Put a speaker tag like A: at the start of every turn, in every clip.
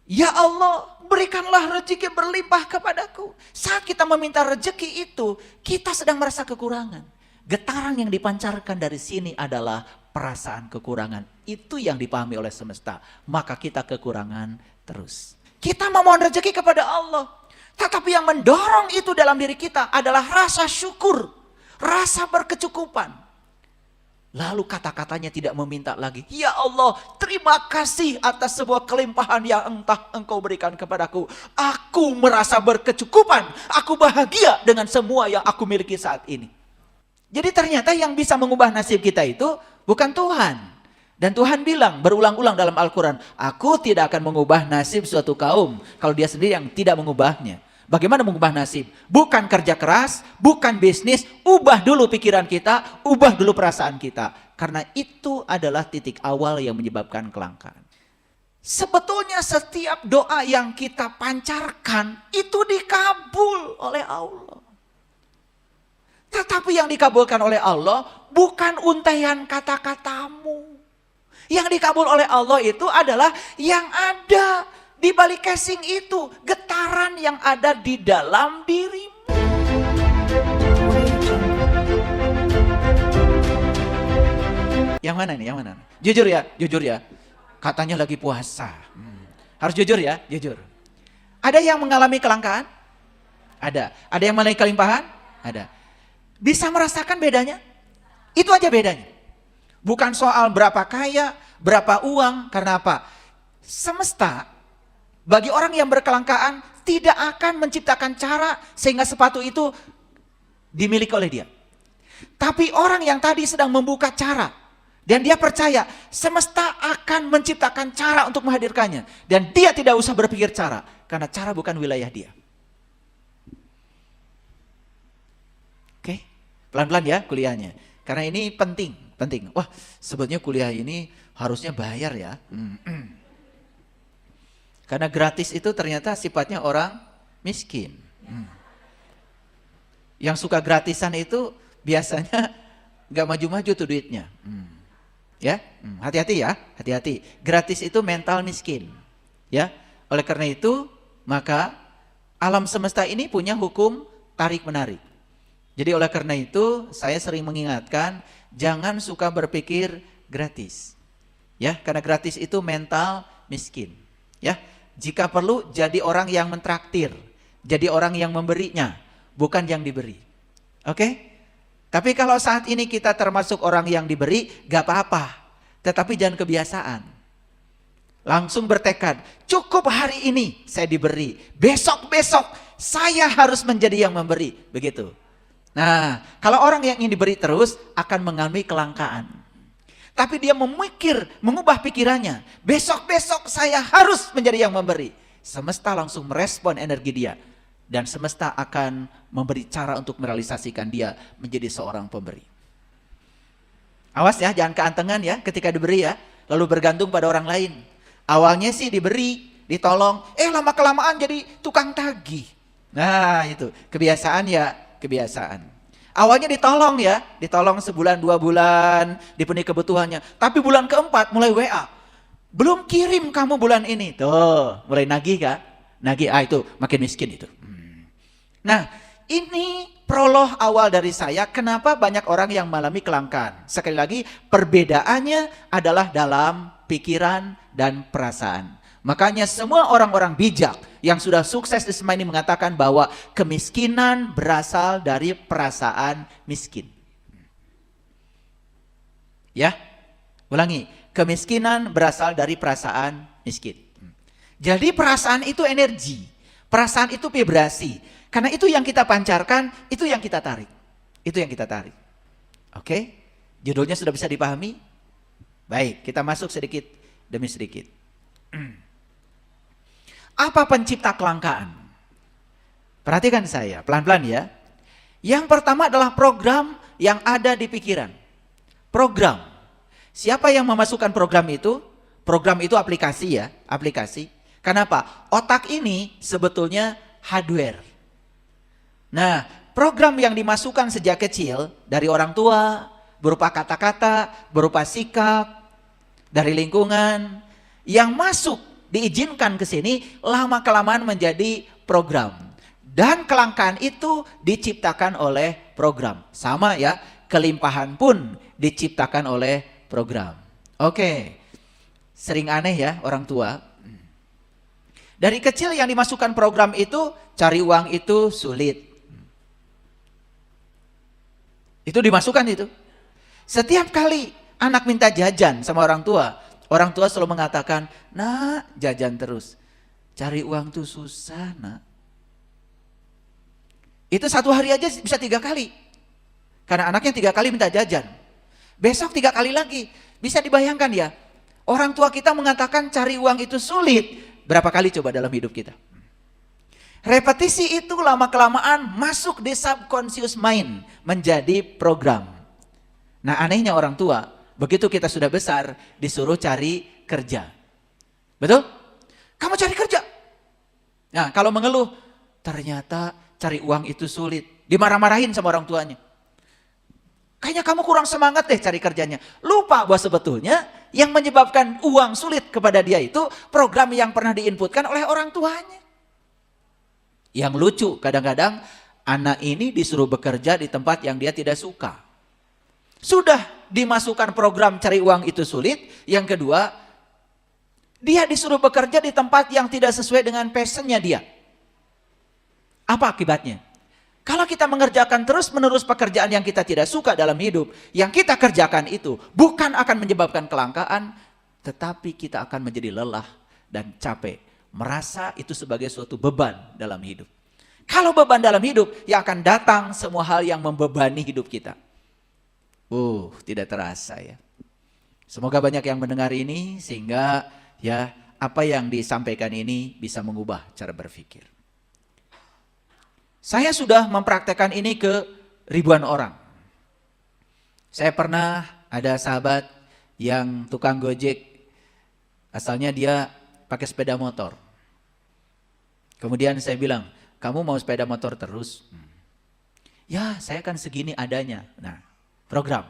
A: Ya Allah, berikanlah rezeki berlimpah kepadaku. Saat kita meminta rezeki itu, kita sedang merasa kekurangan. Getaran yang dipancarkan dari sini adalah perasaan kekurangan. Itu yang dipahami oleh semesta. Maka kita kekurangan terus. Kita memohon rezeki kepada Allah. Tetapi yang mendorong itu dalam diri kita adalah rasa syukur. Rasa berkecukupan. Lalu kata-katanya tidak meminta lagi. Ya Allah, terima kasih atas sebuah kelimpahan yang entah engkau berikan kepadaku. Aku merasa berkecukupan. Aku bahagia dengan semua yang aku miliki saat ini. Jadi ternyata yang bisa mengubah nasib kita itu bukan Tuhan. Dan Tuhan bilang berulang-ulang dalam Al-Quran. Aku tidak akan mengubah nasib suatu kaum kalau dia sendiri yang tidak mengubahnya. Bagaimana mengubah nasib? Bukan kerja keras, bukan bisnis, ubah dulu pikiran kita, ubah dulu perasaan kita. Karena itu adalah titik awal yang menyebabkan kelangkaan. Sebetulnya setiap doa yang kita pancarkan itu dikabul oleh Allah. Tetapi yang dikabulkan oleh Allah bukan untaian kata-katamu. Yang dikabul oleh Allah itu adalah yang ada di balik casing itu, getaran yang ada di dalam dirimu. Yang mana nih? Yang mana? Jujur ya. Katanya lagi puasa. Harus jujur ya, jujur. Ada yang mengalami kelangkaan? Ada. Ada yang mengalami kelimpahan? Ada. Bisa merasakan bedanya? Itu aja bedanya. Bukan soal berapa kaya, berapa uang, karena apa? Semesta bagi orang yang berkelangkaan tidak akan menciptakan cara sehingga sepatu itu dimiliki oleh dia. Tapi orang yang tadi sedang membuka cara dan dia percaya semesta akan menciptakan cara untuk menghadirkannya dan dia tidak usah berpikir cara karena cara bukan wilayah dia. Oke, pelan-pelan ya kuliahnya. Karena ini penting. Wah, sebetulnya kuliah ini harusnya bayar ya. Karena gratis itu ternyata sifatnya orang miskin. Yang suka gratisan itu biasanya nggak maju-maju tuh duitnya. Ya, hati-hati ya, hati-hati. Gratis itu mental miskin. Ya, oleh karena itu maka alam semesta ini punya hukum tarik menarik. Jadi oleh karena itu saya sering mengingatkan jangan suka berpikir gratis. Ya, karena gratis itu mental miskin. Ya. Jika perlu jadi orang yang mentraktir, jadi orang yang memberinya, bukan yang diberi. Oke? Tapi kalau saat ini kita termasuk orang yang diberi, gak apa-apa. Tetapi jangan kebiasaan. Langsung bertekad, cukup hari ini saya diberi, besok-besok saya harus menjadi yang memberi. Begitu. Nah, kalau orang yang ingin diberi terus akan mengalami kelangkaan. Tapi dia memikir, mengubah pikirannya. Besok-besok saya harus menjadi yang memberi. Semesta langsung merespon energi dia. Dan semesta akan memberi cara untuk merealisasikan dia menjadi seorang pemberi. Awas ya, jangan keantengan ya ketika diberi ya. Lalu bergantung pada orang lain. Awalnya sih diberi, ditolong. Lama-kelamaan jadi tukang tagih. Nah itu, kebiasaan ya, kebiasaan. Awalnya ditolong ya, ditolong sebulan 2 bulan, dipenuhi kebutuhannya. Tapi bulan keempat mulai WA. Belum kirim kamu bulan ini. Tuh, mulai nagih kan? Nagih, itu makin miskin itu. Nah, ini prolog awal dari saya. Kenapa banyak orang yang mengalami kelangkaan? Sekali lagi, perbedaannya adalah dalam pikiran dan perasaan. Makanya semua orang-orang bijak yang sudah sukses di semesta ini mengatakan bahwa kemiskinan berasal dari perasaan miskin. Ya, ulangi. Kemiskinan berasal dari perasaan miskin. Jadi perasaan itu energi. Perasaan itu vibrasi. Karena itu yang kita pancarkan, itu yang kita tarik. Itu yang kita tarik. Oke? Judulnya sudah bisa dipahami? Baik, kita masuk sedikit demi sedikit. Apa pencipta kelangkaan? Perhatikan saya, pelan-pelan ya. Yang pertama adalah program yang ada di pikiran. Program. Siapa yang memasukkan program itu? Program itu aplikasi ya, aplikasi. Kenapa? Otak ini sebetulnya hardware. Nah, program yang dimasukkan sejak kecil dari orang tua, berupa kata-kata, berupa sikap, dari lingkungan, yang masuk diizinkan ke sini, lama-kelamaan menjadi program. Dan kelangkaan itu diciptakan oleh program. Sama ya, kelimpahan pun diciptakan oleh program. Oke, sering aneh ya orang tua. Dari kecil yang dimasukkan program itu, cari uang itu sulit. Itu dimasukkan itu. Setiap kali anak minta jajan sama orang tua selalu mengatakan, "Nak, jajan terus. Cari uang tuh susah, nak." Itu satu hari aja bisa 3 kali. Karena anaknya 3 kali minta jajan. Besok 3 kali lagi. Bisa dibayangkan ya, orang tua kita mengatakan cari uang itu sulit. Berapa kali coba dalam hidup kita? Repetisi itu lama-kelamaan masuk di subconscious mind, menjadi program. Nah, anehnya orang tua, begitu kita sudah besar, disuruh cari kerja. Betul? Kamu cari kerja. Nah, kalau mengeluh, ternyata cari uang itu sulit. Dimarah-marahin sama orang tuanya. Kayaknya kamu kurang semangat deh cari kerjanya. Lupa bahwa sebetulnya yang menyebabkan uang sulit kepada dia itu program yang pernah diinputkan oleh orang tuanya. Yang lucu, kadang-kadang anak ini disuruh bekerja di tempat yang dia tidak suka. Sudah dimasukkan program cari uang itu sulit. Yang kedua, dia disuruh bekerja di tempat yang tidak sesuai dengan passionnya dia. Apa akibatnya? Kalau kita mengerjakan terus-menerus pekerjaan yang kita tidak suka dalam hidup, yang kita kerjakan itu bukan akan menyebabkan kelangkaan, tetapi kita akan menjadi lelah dan capek. Merasa itu sebagai suatu beban dalam hidup. Kalau beban dalam hidup, yang akan datang semua hal yang membebani hidup kita. Tidak terasa ya. Semoga banyak yang mendengar ini sehingga ya apa yang disampaikan ini bisa mengubah cara berpikir. Saya sudah mempraktekkan ini ke ribuan orang. Saya pernah ada sahabat yang tukang gojek, asalnya dia pakai sepeda motor. Kemudian saya bilang, kamu mau sepeda motor terus? Ya, saya kan segini adanya. Nah, program.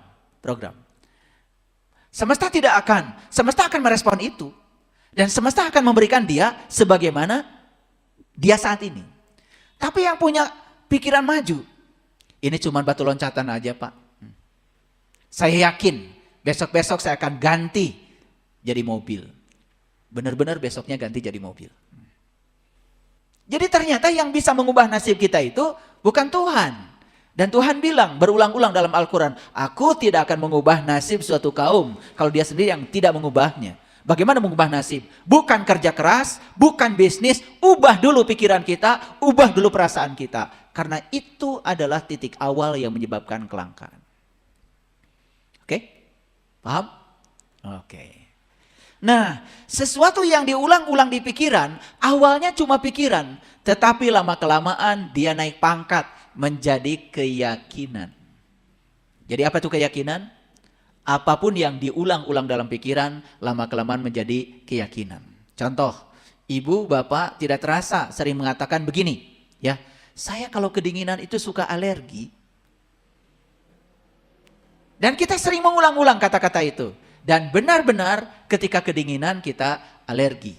A: Semesta akan merespon itu. Dan semesta akan memberikan dia sebagaimana dia saat ini. Tapi yang punya pikiran maju, ini cuma batu loncatan aja, Pak. Saya yakin besok-besok saya akan ganti jadi mobil. Benar-benar besoknya ganti jadi mobil. Jadi ternyata yang bisa mengubah nasib kita itu bukan Tuhan. Dan Tuhan bilang berulang-ulang dalam Al-Quran, aku tidak akan mengubah nasib suatu kaum kalau dia sendiri yang tidak mengubahnya. Bagaimana mengubah nasib? Bukan kerja keras, bukan bisnis, ubah dulu pikiran kita, ubah dulu perasaan kita. Karena itu adalah titik awal yang menyebabkan kelangkaan. Oke? Paham? Oke. Nah, sesuatu yang diulang-ulang di pikiran, awalnya cuma pikiran, tetapi lama-kelamaan dia naik pangkat menjadi keyakinan. Jadi apa itu keyakinan? Apapun yang diulang-ulang dalam pikiran, lama-kelamaan menjadi keyakinan. Contoh, ibu, bapak tidak terasa sering mengatakan begini, ya, saya kalau kedinginan itu suka alergi. Dan kita sering mengulang-ulang kata-kata itu. Dan benar-benar ketika kedinginan kita alergi.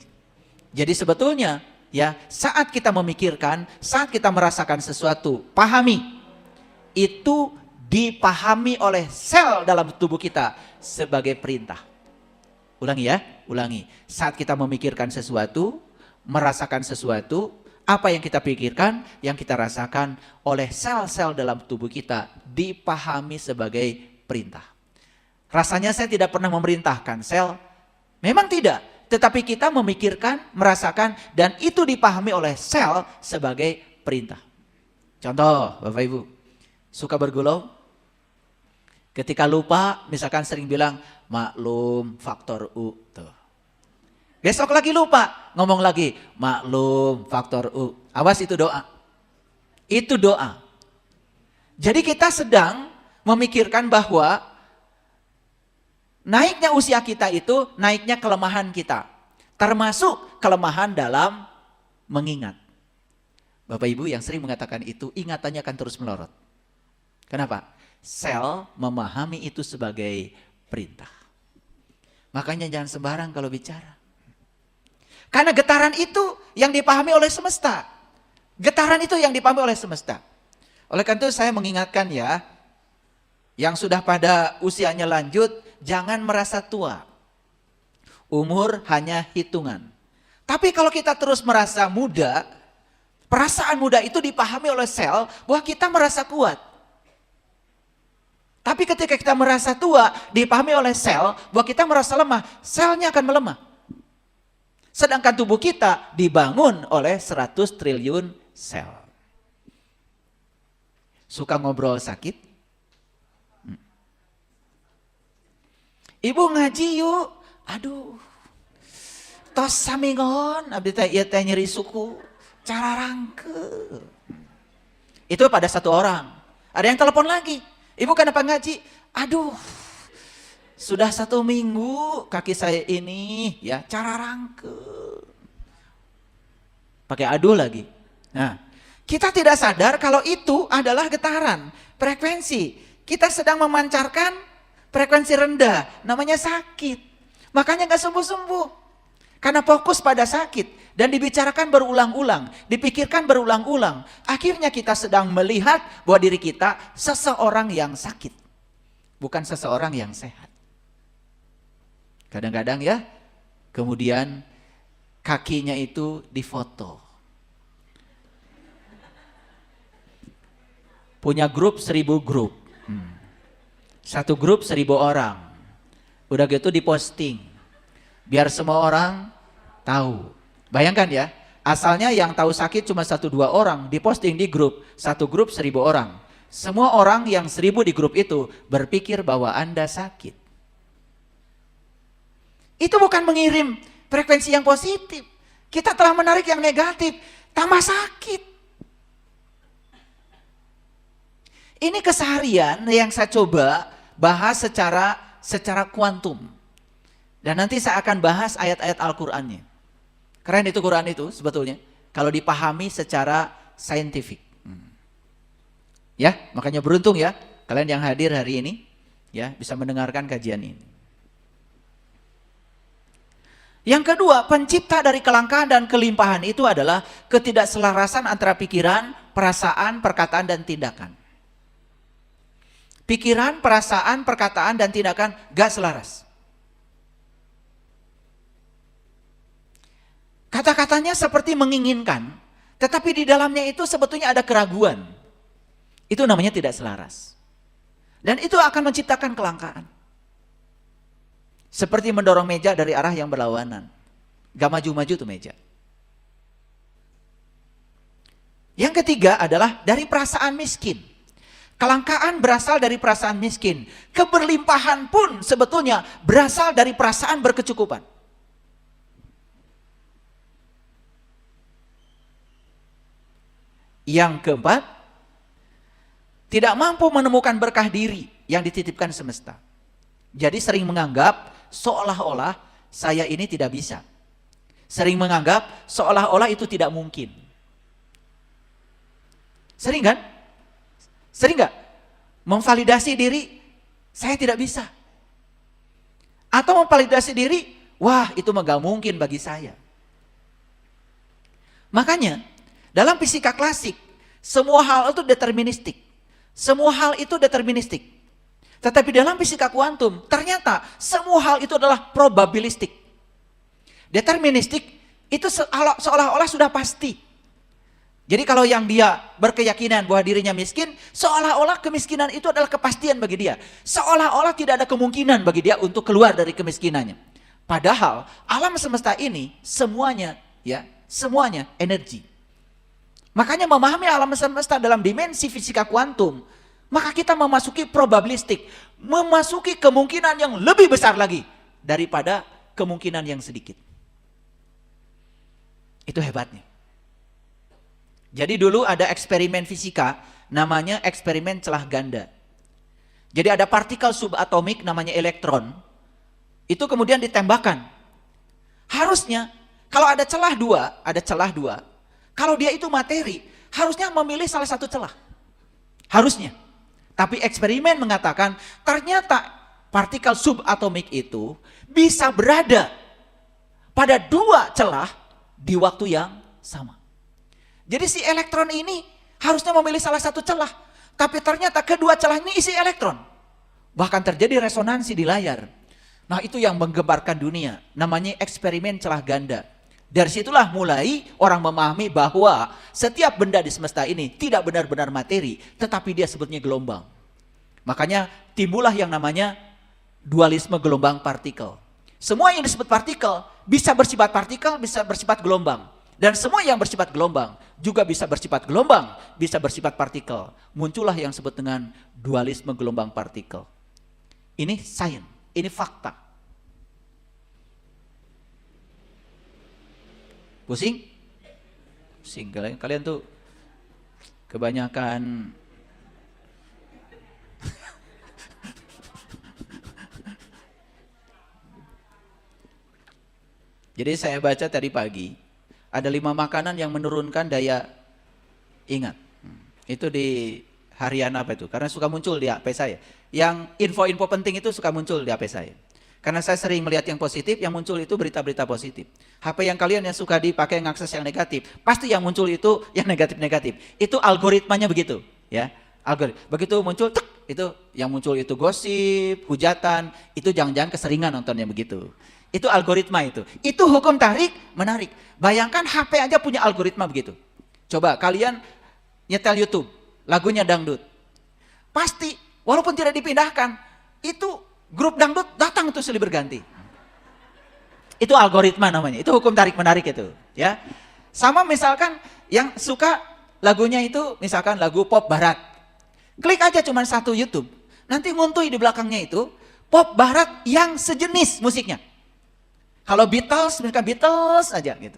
A: Jadi sebetulnya ya saat kita memikirkan, saat kita merasakan sesuatu, pahami. Itu dipahami oleh sel dalam tubuh kita sebagai perintah. Ulangi ya, ulangi. Saat kita memikirkan sesuatu, merasakan sesuatu, apa yang kita pikirkan, yang kita rasakan oleh sel-sel dalam tubuh kita dipahami sebagai perintah. Rasanya saya tidak pernah memerintahkan sel. Memang tidak. Tetapi kita memikirkan, merasakan, dan itu dipahami oleh sel sebagai perintah. Contoh, Bapak Ibu. Suka bergulung? Ketika lupa, misalkan sering bilang, maklum faktor U. Tuh. Besok lagi lupa, ngomong lagi, maklum faktor U. Awas itu doa. Itu doa. Jadi kita sedang memikirkan bahwa naiknya usia kita itu naiknya kelemahan kita. Termasuk kelemahan dalam mengingat. Bapak Ibu yang sering mengatakan itu, ingatannya akan terus melorot. Kenapa? Sel memahami itu sebagai perintah. Makanya jangan sembarang kalau bicara. Karena getaran itu yang dipahami oleh semesta. Getaran itu yang dipahami oleh semesta. Oleh karena itu saya mengingatkan ya, yang sudah pada usianya lanjut, jangan merasa tua. Umur hanya hitungan. Tapi kalau kita terus merasa muda, perasaan muda itu dipahami oleh sel bahwa kita merasa kuat. Tapi ketika kita merasa tua, dipahami oleh sel bahwa kita merasa lemah, selnya akan melemah. Sedangkan tubuh kita dibangun oleh 100 triliun sel. Suka ngobrol sakit? Ibu ngaji yuk. Aduh. Tos samingon, abdi teh ieu teh nyeri suku. Cara rangke. Itu pada satu orang. Ada yang telepon lagi. Ibu kenapa ngaji? Aduh. Sudah 1 minggu kaki saya ini ya cara rangke. Pakai aduh lagi. Nah, kita tidak sadar kalau itu adalah getaran, frekuensi. Kita sedang memancarkan frekuensi rendah, namanya sakit. Makanya nggak sembuh-sembuh. Karena fokus pada sakit dan dibicarakan berulang-ulang, dipikirkan berulang-ulang. Akhirnya kita sedang melihat bahwa diri kita seseorang yang sakit, bukan seseorang yang sehat. Kadang-kadang ya, kemudian kakinya itu difoto. Punya grup 1000 grup. Satu grup 1000 orang. Udah gitu diposting. Biar semua orang tahu. Bayangkan ya, asalnya yang tahu sakit cuma 1-2 orang, diposting di grup. Satu grup 1000 orang. Semua orang yang 1000 di grup itu berpikir bahwa Anda sakit. Itu bukan mengirim frekuensi yang positif. Kita telah menarik yang negatif, tambah sakit. Ini keseharian yang saya coba bahas secara kuantum. Dan nanti saya akan bahas ayat-ayat Al-Qur'annya. Keren itu Quran itu sebetulnya, kalau dipahami secara saintifik. Ya, makanya beruntung ya kalian yang hadir hari ini ya bisa mendengarkan kajian ini. Yang kedua, pencipta dari kelangkaan dan kelimpahan itu adalah ketidakselarasan antara pikiran, perasaan, perkataan, dan tindakan. Pikiran, perasaan, perkataan, dan tindakan gak selaras. Kata-katanya seperti menginginkan, tetapi di dalamnya itu sebetulnya ada keraguan. Itu namanya tidak selaras. Dan itu akan menciptakan kelangkaan. Seperti mendorong meja dari arah yang berlawanan. Gak maju-maju tuh meja. Yang ketiga adalah dari perasaan miskin. Kelangkaan berasal dari perasaan miskin. Keberlimpahan pun sebetulnya berasal dari perasaan berkecukupan. Yang keempat, tidak mampu menemukan berkah diri yang dititipkan semesta. Jadi sering menganggap seolah-olah saya ini tidak bisa. Sering menganggap seolah-olah itu tidak mungkin. Sering kan? Sering gak? Memvalidasi diri, saya tidak bisa. Atau memvalidasi diri, wah itu mah gak mungkin bagi saya. Makanya, dalam fisika klasik, semua hal itu deterministik. Semua hal itu deterministik. Tetapi dalam fisika kuantum, ternyata semua hal itu adalah probabilistik. Deterministik itu seolah-olah sudah pasti. Jadi kalau yang dia berkeyakinan bahwa dirinya miskin, seolah-olah kemiskinan itu adalah kepastian bagi dia. Seolah-olah tidak ada kemungkinan bagi dia untuk keluar dari kemiskinannya. Padahal alam semesta ini semuanya energi. Makanya memahami alam semesta dalam dimensi fisika kuantum, maka kita memasuki probabilistik, memasuki kemungkinan yang lebih besar lagi daripada kemungkinan yang sedikit. Itu hebatnya. Jadi dulu ada eksperimen fisika, namanya eksperimen celah ganda. Jadi ada partikel subatomik namanya elektron, itu kemudian ditembakkan. Harusnya kalau ada celah dua, kalau dia itu materi, harusnya memilih salah satu celah. Harusnya. Tapi eksperimen mengatakan ternyata partikel subatomik itu bisa berada pada 2 celah di waktu yang sama. Jadi si elektron ini harusnya memilih salah satu celah, tapi ternyata kedua celah ini isi elektron. Bahkan terjadi resonansi di layar. Nah itu yang menggemparkan dunia, namanya eksperimen celah ganda. Dari situlah mulai orang memahami bahwa setiap benda di semesta ini tidak benar-benar materi, tetapi dia sebutnya gelombang. Makanya timbullah yang namanya dualisme gelombang partikel. Semua yang disebut partikel bisa bersifat partikel, bisa bersifat gelombang. Dan semua yang bersifat gelombang juga bisa bersifat gelombang, bisa bersifat partikel. Muncullah yang disebut dengan dualisme gelombang partikel. Ini sains, ini fakta. Pusing? Pusing. Kalian tuh kebanyakan Jadi saya baca tadi pagi, ada 5 makanan yang menurunkan daya ingat. Itu di harian apa itu? Karena suka muncul di HP saya. Yang info-info penting itu suka muncul di HP saya. Karena saya sering melihat yang positif, yang muncul itu berita-berita positif. HP yang kalian yang suka dipakai ngakses yang negatif, pasti yang muncul itu yang negatif-negatif. Itu algoritmanya begitu, ya. Begitu muncul, tek, itu yang muncul itu gosip, hujatan, itu jangan-jangan keseringan nontonnya begitu. Itu algoritma itu. Itu hukum tarik menarik. Bayangkan HP aja punya algoritma begitu. Coba kalian nyetel YouTube, lagunya dangdut. Pasti walaupun tidak dipindahkan, itu grup dangdut datang tuh silih berganti. Itu algoritma namanya. Itu hukum tarik menarik itu, ya. Sama misalkan yang suka lagunya itu misalkan lagu pop barat. Klik aja cuma satu YouTube. Nanti nguntui di belakangnya itu pop barat yang sejenis musiknya. Kalau Beatles, misalkan Beatles aja gitu.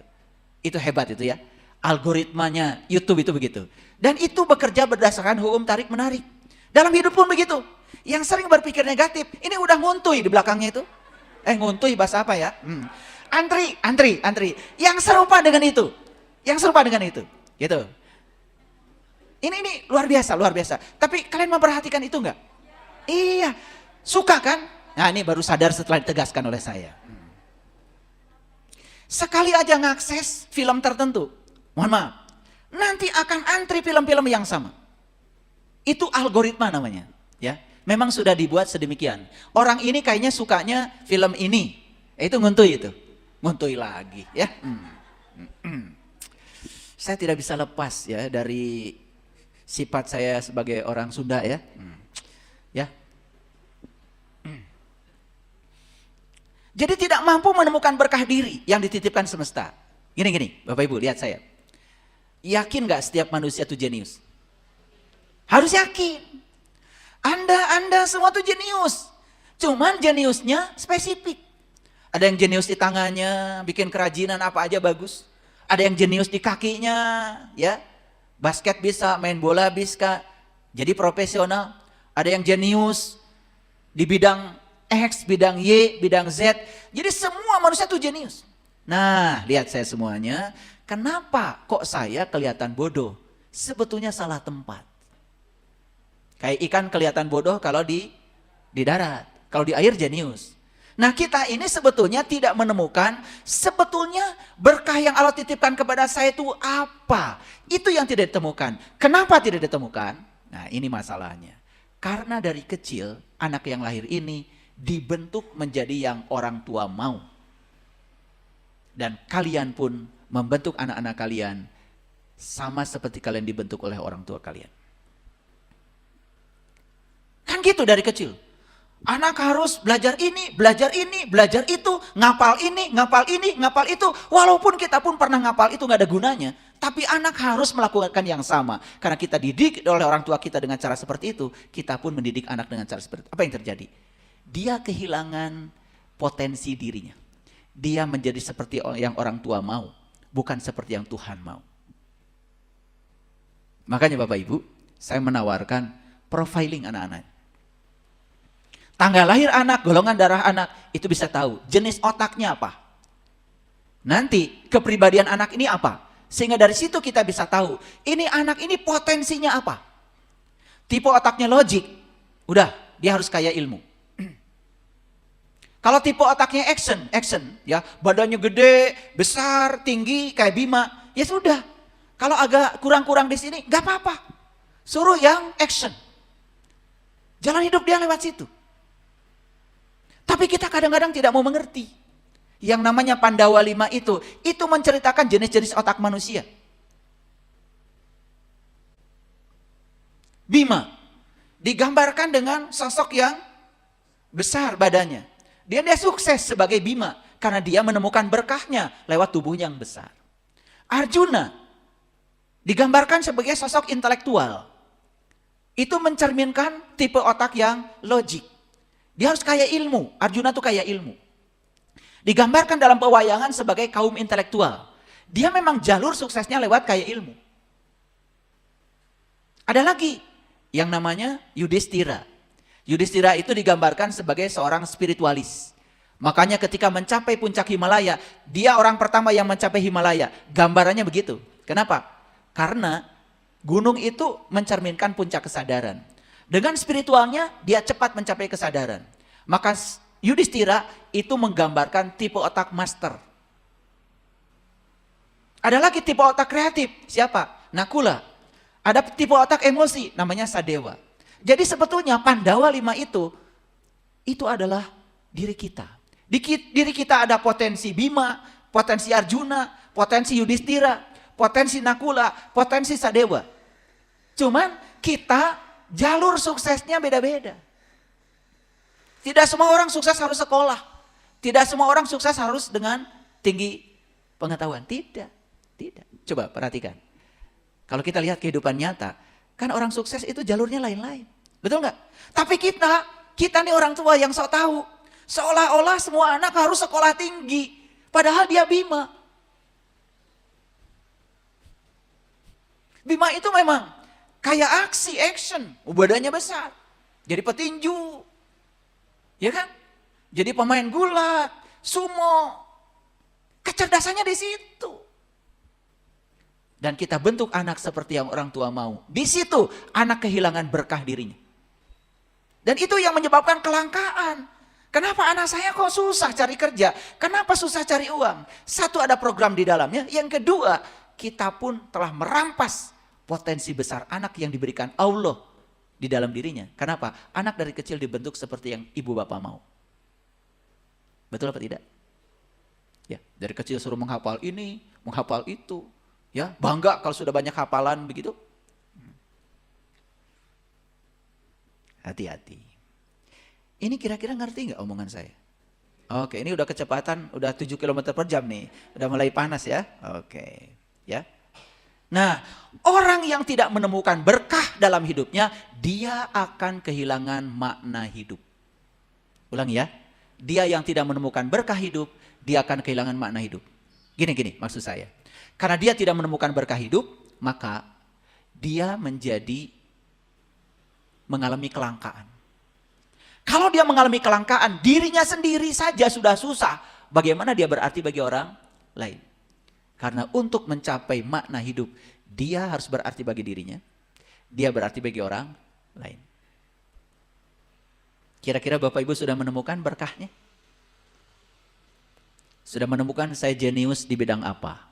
A: Itu hebat itu ya. Algoritmanya YouTube itu begitu. Dan itu bekerja berdasarkan hukum tarik menarik. Dalam hidup pun begitu. Yang sering berpikir negatif, ini udah nguntui di belakangnya itu. Nguntui bahasa apa ya? Antri. Yang serupa dengan itu. Gitu. Ini luar biasa. Tapi kalian memperhatikan itu enggak? Iya. Suka kan? Nah ini baru sadar setelah ditegaskan oleh saya. Sekali aja ngakses film tertentu, mohon maaf, nanti akan antri film-film yang sama. Itu algoritma namanya, ya. Memang sudah dibuat sedemikian. Orang ini kayaknya sukanya film ini, itu nguntui lagi, ya. Saya tidak bisa lepas ya dari sifat saya sebagai orang Sunda ya, ya. Jadi tidak mampu menemukan berkah diri yang dititipkan semesta. Gini, Bapak Ibu lihat saya. Yakin gak setiap manusia itu jenius? Harus yakin. Anda semua tuh jenius. Cuman jeniusnya spesifik. Ada yang jenius di tangannya, bikin kerajinan apa aja bagus. Ada yang jenius di kakinya, ya. Basket bisa, main bola bisa, jadi profesional. Ada yang jenius di bidang X, bidang Y, bidang Z. Jadi semua manusia itu jenius. Nah, lihat saya semuanya. Kenapa kok saya kelihatan bodoh? Sebetulnya salah tempat. Kayak ikan kelihatan bodoh kalau di darat. Kalau di air jenius. Nah kita ini sebetulnya tidak menemukan sebetulnya berkah yang Allah titipkan kepada saya itu apa. Itu yang tidak ditemukan. Kenapa tidak ditemukan? Nah ini masalahnya. Karena dari kecil anak yang lahir ini dibentuk menjadi yang orang tua mau. Dan kalian pun membentuk anak-anak kalian sama seperti kalian dibentuk oleh orang tua kalian. Kan gitu dari kecil. Anak harus belajar ini, belajar itu, ngapal ini, ngapal itu. Walaupun kita pun pernah ngapal itu gak ada gunanya. Tapi anak harus melakukan yang sama. Karena kita didik oleh orang tua kita dengan cara seperti itu. Kita pun mendidik anak dengan cara seperti itu. Apa yang terjadi? Dia kehilangan potensi dirinya. Dia menjadi seperti yang orang tua mau. Bukan seperti yang Tuhan mau. Makanya Bapak Ibu, saya menawarkan profiling anak-anak. Tanggal lahir anak, golongan darah anak, itu bisa tahu jenis otaknya apa. Nanti kepribadian anak ini apa. Sehingga dari situ kita bisa tahu, ini anak ini potensinya apa. Tipe otaknya logik, udah dia harus kaya ilmu. Kalau tipe otaknya action, ya, badannya gede, besar, tinggi, kayak Bima, ya sudah. Kalau agak kurang-kurang di sini, gak apa-apa. Suruh yang action. Jalan hidup dia lewat situ. Tapi kita kadang-kadang tidak mau mengerti. Yang namanya Pandawa 5 itu menceritakan jenis-jenis otak manusia. Bima digambarkan dengan sosok yang besar badannya. Dia sukses sebagai Bima karena dia menemukan berkahnya lewat tubuhnya yang besar. Arjuna digambarkan sebagai sosok intelektual. Itu mencerminkan tipe otak yang logik. Dia harus kaya ilmu. Arjuna tuh kaya ilmu. Digambarkan dalam pewayangan sebagai kaum intelektual. Dia memang jalur suksesnya lewat kaya ilmu. Ada lagi yang namanya Yudhistira. Yudhistira itu digambarkan sebagai seorang spiritualis. Makanya ketika mencapai puncak Himalaya, dia orang pertama yang mencapai Himalaya. Gambarannya begitu. Kenapa? Karena gunung itu mencerminkan puncak kesadaran. Dengan spiritualnya, dia cepat mencapai kesadaran. Maka Yudhistira itu menggambarkan tipe otak master. Ada lagi tipe otak kreatif. Siapa? Nakula. Ada tipe otak emosi, namanya Sadewa. Jadi sebetulnya Pandawa 5 itu adalah diri kita. Di diri kita ada potensi Bima, potensi Arjuna, potensi Yudhistira, potensi Nakula, potensi Sadewa. Cuman kita jalur suksesnya beda-beda. Tidak semua orang sukses harus sekolah. Tidak semua orang sukses harus dengan tinggi pengetahuan. Tidak. Coba perhatikan. Kalau kita lihat kehidupan nyata, kan orang sukses itu jalurnya lain-lain. Betul nggak? Tapi kita nih orang tua yang sok tahu. Seolah-olah semua anak harus sekolah tinggi. Padahal dia Bima. Bima itu memang kayak action. Badannya besar. Jadi petinju. Ya kan? Jadi pemain gulat, sumo. Kecerdasannya di situ. Dan kita bentuk anak seperti yang orang tua mau. Di situ anak kehilangan berkah dirinya. Dan itu yang menyebabkan kelangkaan. Kenapa anak saya kok susah cari kerja? Kenapa susah cari uang? Satu, ada program di dalamnya. Yang kedua, kita pun telah merampas potensi besar anak yang diberikan Allah di dalam dirinya. Kenapa? Anak dari kecil dibentuk seperti yang ibu bapak mau. Betul apa tidak? Ya, dari kecil suruh menghafal ini, menghafal itu. Ya, bangga kalau sudah banyak hafalan begitu. Hati-hati. Ini kira-kira ngerti nggak omongan saya? Oke, ini udah kecepatan, udah 7 km per jam nih. Udah mulai panas ya. Oke, ya. Nah, orang yang tidak menemukan berkah dalam hidupnya, dia akan kehilangan makna hidup. Ulang ya. Dia yang tidak menemukan berkah hidup, dia akan kehilangan makna hidup. Gini maksud saya. Karena dia tidak menemukan berkah hidup, maka dia mengalami kelangkaan. Kalau dia mengalami kelangkaan, dirinya sendiri saja sudah susah. Bagaimana dia berarti bagi orang lain? Karena untuk mencapai makna hidup, dia harus berarti bagi dirinya. Dia berarti bagi orang lain. Kira-kira Bapak Ibu sudah menemukan berkahnya? Sudah menemukan saya jenius di bidang apa?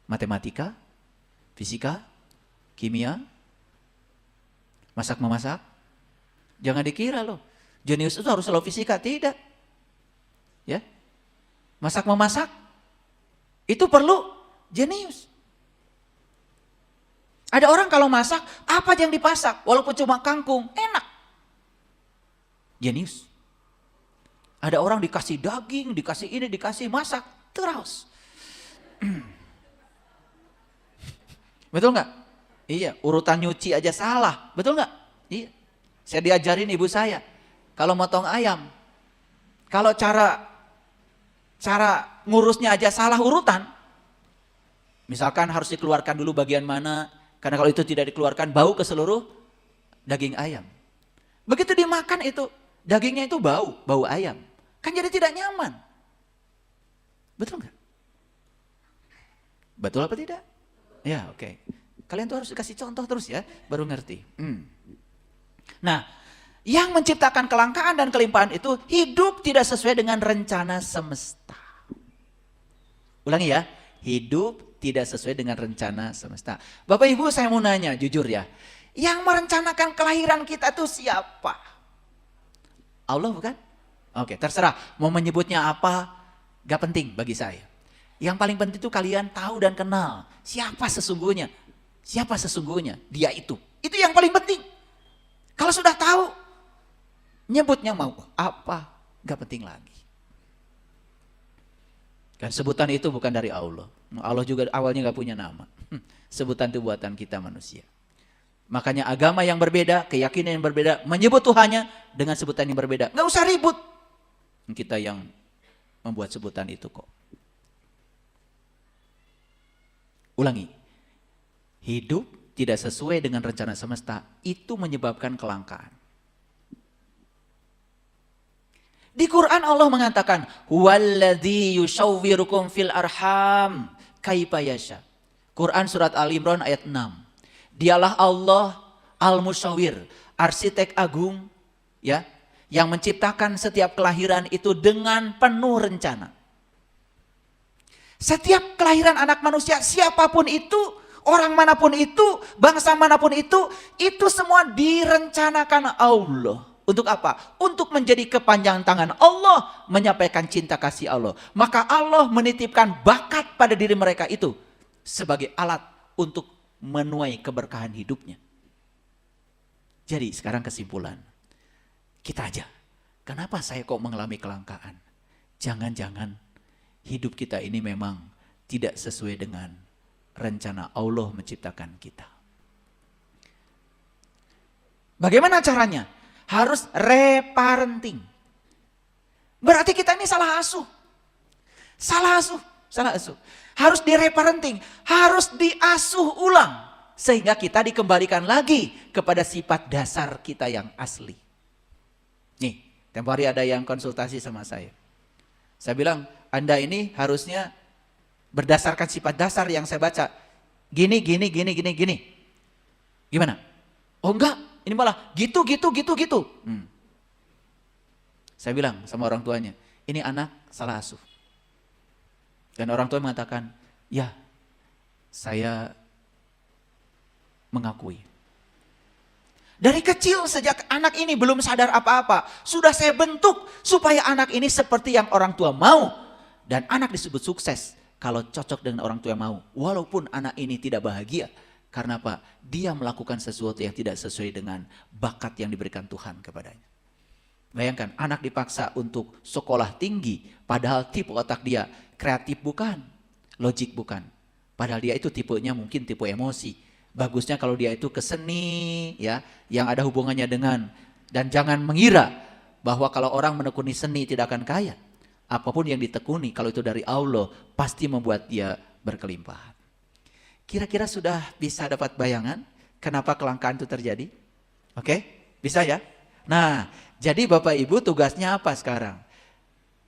A: Matematika, fisika, kimia, masak-memasak. Jangan dikira loh, jenius itu harus selalu fisika, tidak. Ya, masak-memasak itu perlu jenius. Ada orang kalau masak, apa yang dipasak, walaupun cuma kangkung, enak. Jenius. Ada orang dikasih daging, dikasih ini, dikasih masak, terus. Betul nggak? Iya, urutan nyuci aja salah, betul nggak? Iya. Saya diajarin ibu saya, kalau motong ayam, kalau cara ngurusnya aja salah urutan, misalkan harus dikeluarkan dulu bagian mana, karena kalau itu tidak dikeluarkan bau ke seluruh daging ayam. Begitu dimakan itu, dagingnya itu bau ayam, kan jadi tidak nyaman. Betul nggak? Betul apa tidak? Ya, oke. Kalian tuh harus dikasih contoh terus ya, baru ngerti. Nah, Yang menciptakan kelangkaan dan kelimpahan itu hidup tidak sesuai dengan rencana semesta. Ulangi ya, hidup tidak sesuai dengan rencana semesta. Bapak Ibu, saya mau nanya jujur ya, yang merencanakan kelahiran kita itu siapa? Allah bukan? Oke, terserah mau menyebutnya apa, gak penting bagi saya. Yang paling penting itu kalian tahu dan kenal siapa sesungguhnya. Siapa sesungguhnya dia itu. Itu yang paling penting. Kalau sudah tahu, nyebutnya mau apa, gak penting lagi. Kan sebutan itu bukan dari Allah. Allah juga awalnya gak punya nama. Sebutan itu buatan kita manusia. Makanya agama yang berbeda, keyakinan yang berbeda, menyebut Tuhannya dengan sebutan yang berbeda. Gak usah ribut. Kita yang membuat sebutan itu kok. Ulangi. Hidup tidak sesuai dengan rencana semesta, itu menyebabkan kelangkaan. Di Quran Allah mengatakan, "Huwallazi yusawwirukum fil arham kaifa yasha." Quran surat Ali Imran ayat 6. Dialah Allah Al-Musawwir, arsitek agung, ya, yang menciptakan setiap kelahiran itu dengan penuh rencana. Setiap kelahiran anak manusia, siapapun itu, orang manapun itu, bangsa manapun itu semua direncanakan Allah. Untuk apa? Untuk menjadi kepanjangan tangan Allah, menyampaikan cinta kasih Allah. Maka Allah menitipkan bakat pada diri mereka itu sebagai alat untuk menuai keberkahan hidupnya. Jadi sekarang kesimpulan, kita aja, kenapa saya kok mengalami kelangkaan? Jangan-jangan hidup kita ini memang tidak sesuai dengan rencana Allah menciptakan kita. Bagaimana caranya? Harus reparenting. Berarti kita ini salah asuh. Salah asuh. Harus direparenting, harus diasuh ulang. Sehingga kita dikembalikan lagi kepada sifat dasar kita yang asli. Nih, tempo hari ada yang konsultasi sama saya. Saya bilang, Anda ini harusnya berdasarkan sifat dasar yang saya baca. Gini. Gimana? Oh enggak, ini malah gitu. Saya bilang sama orang tuanya, ini anak salah asuh. Dan orang tua mengatakan, ya saya mengakui. Dari kecil sejak anak ini belum sadar apa-apa, sudah saya bentuk supaya anak ini seperti yang orang tua mau. Dan anak disebut sukses kalau cocok dengan orang tua yang mau. Walaupun anak ini tidak bahagia. Karena apa? Dia melakukan sesuatu yang tidak sesuai dengan bakat yang diberikan Tuhan kepadanya. Bayangkan anak dipaksa untuk sekolah tinggi, padahal tipe otak dia kreatif bukan, logik bukan. Padahal dia itu tipenya mungkin tipe emosi. Bagusnya kalau dia itu ke seni, ya, yang ada hubungannya dengan, dan jangan mengira bahwa kalau orang menekuni seni tidak akan kaya. Apapun yang ditekuni kalau itu dari Allah pasti membuat dia berkelimpahan. Kira-kira sudah bisa dapat bayangan kenapa kelangkaan itu terjadi? Oke, bisa ya? Nah, jadi Bapak Ibu tugasnya apa sekarang?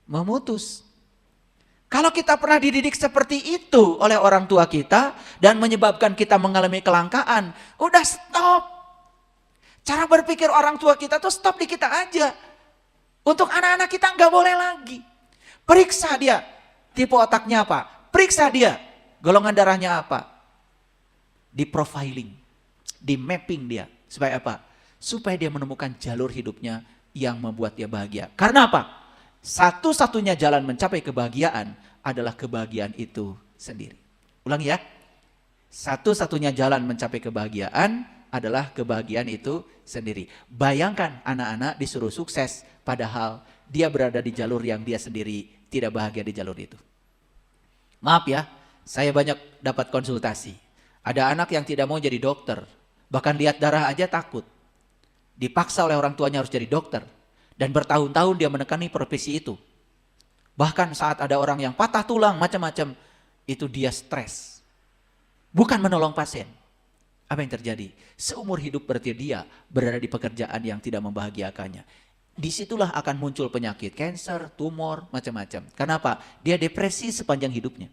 A: Memutus. Kalau kita pernah dididik seperti itu oleh orang tua kita dan menyebabkan kita mengalami kelangkaan, udah stop. Cara berpikir orang tua kita tuh stop di kita aja. Untuk anak-anak kita nggak boleh lagi. Periksa dia, tipe otaknya apa? Periksa dia, golongan darahnya apa? Di profiling, di mapping dia. Supaya apa? Supaya dia menemukan jalur hidupnya yang membuat dia bahagia. Karena apa? Satu-satunya jalan mencapai kebahagiaan adalah kebahagiaan itu sendiri. Ulangi ya. Satu-satunya jalan mencapai kebahagiaan adalah kebahagiaan itu sendiri. Bayangkan anak-anak disuruh sukses, padahal dia berada di jalur yang dia sendiri tidak bahagia di jalur itu. Maaf ya, saya banyak dapat konsultasi. Ada anak yang tidak mau jadi dokter, bahkan lihat darah aja takut. Dipaksa oleh orang tuanya harus jadi dokter. Dan bertahun-tahun dia menekani profesi itu. Bahkan saat ada orang yang patah tulang macam-macam, itu dia stres. Bukan menolong pasien. Apa yang terjadi? Seumur hidup berarti dia berada di pekerjaan yang tidak membahagiakannya. Disitulah akan muncul penyakit kanker, tumor, macam-macam. Kenapa? Dia depresi sepanjang hidupnya.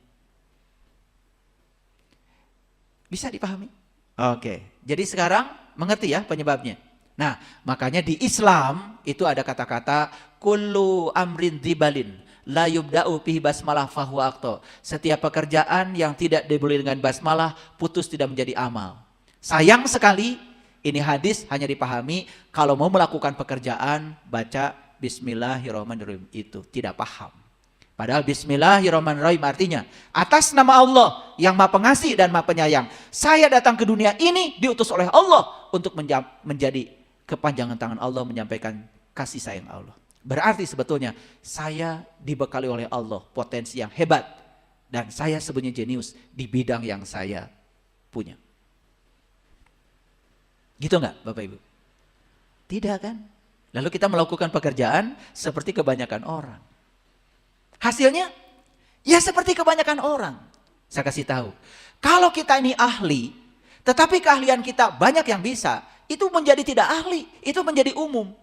A: Bisa dipahami? Oke, jadi sekarang mengerti ya penyebabnya. Nah, makanya di Islam itu ada kata-kata kullu amrin dzibalin la yubda'u bihi basmalah fahuwa aqta. Setiap pekerjaan yang tidak dimulai dengan basmalah putus tidak menjadi amal. Sayang sekali ini hadis hanya dipahami kalau mau melakukan pekerjaan baca bismillahirrahmanirrahim, itu tidak paham. Padahal bismillahirrahmanirrahim artinya atas nama Allah yang Maha Pengasih dan Maha Penyayang, saya datang ke dunia ini diutus oleh Allah untuk menjadi kepanjangan tangan Allah menyampaikan kasih sayang Allah. Berarti sebetulnya saya dibekali oleh Allah potensi yang hebat dan saya sebenarnya jenius di bidang yang saya punya. Gitu enggak Bapak Ibu? Tidak kan? Lalu kita melakukan pekerjaan seperti kebanyakan orang. Hasilnya ya seperti kebanyakan orang. Saya kasih tahu. Kalau kita ini ahli, tetapi keahlian kita banyak yang bisa, itu menjadi tidak ahli, itu menjadi umum.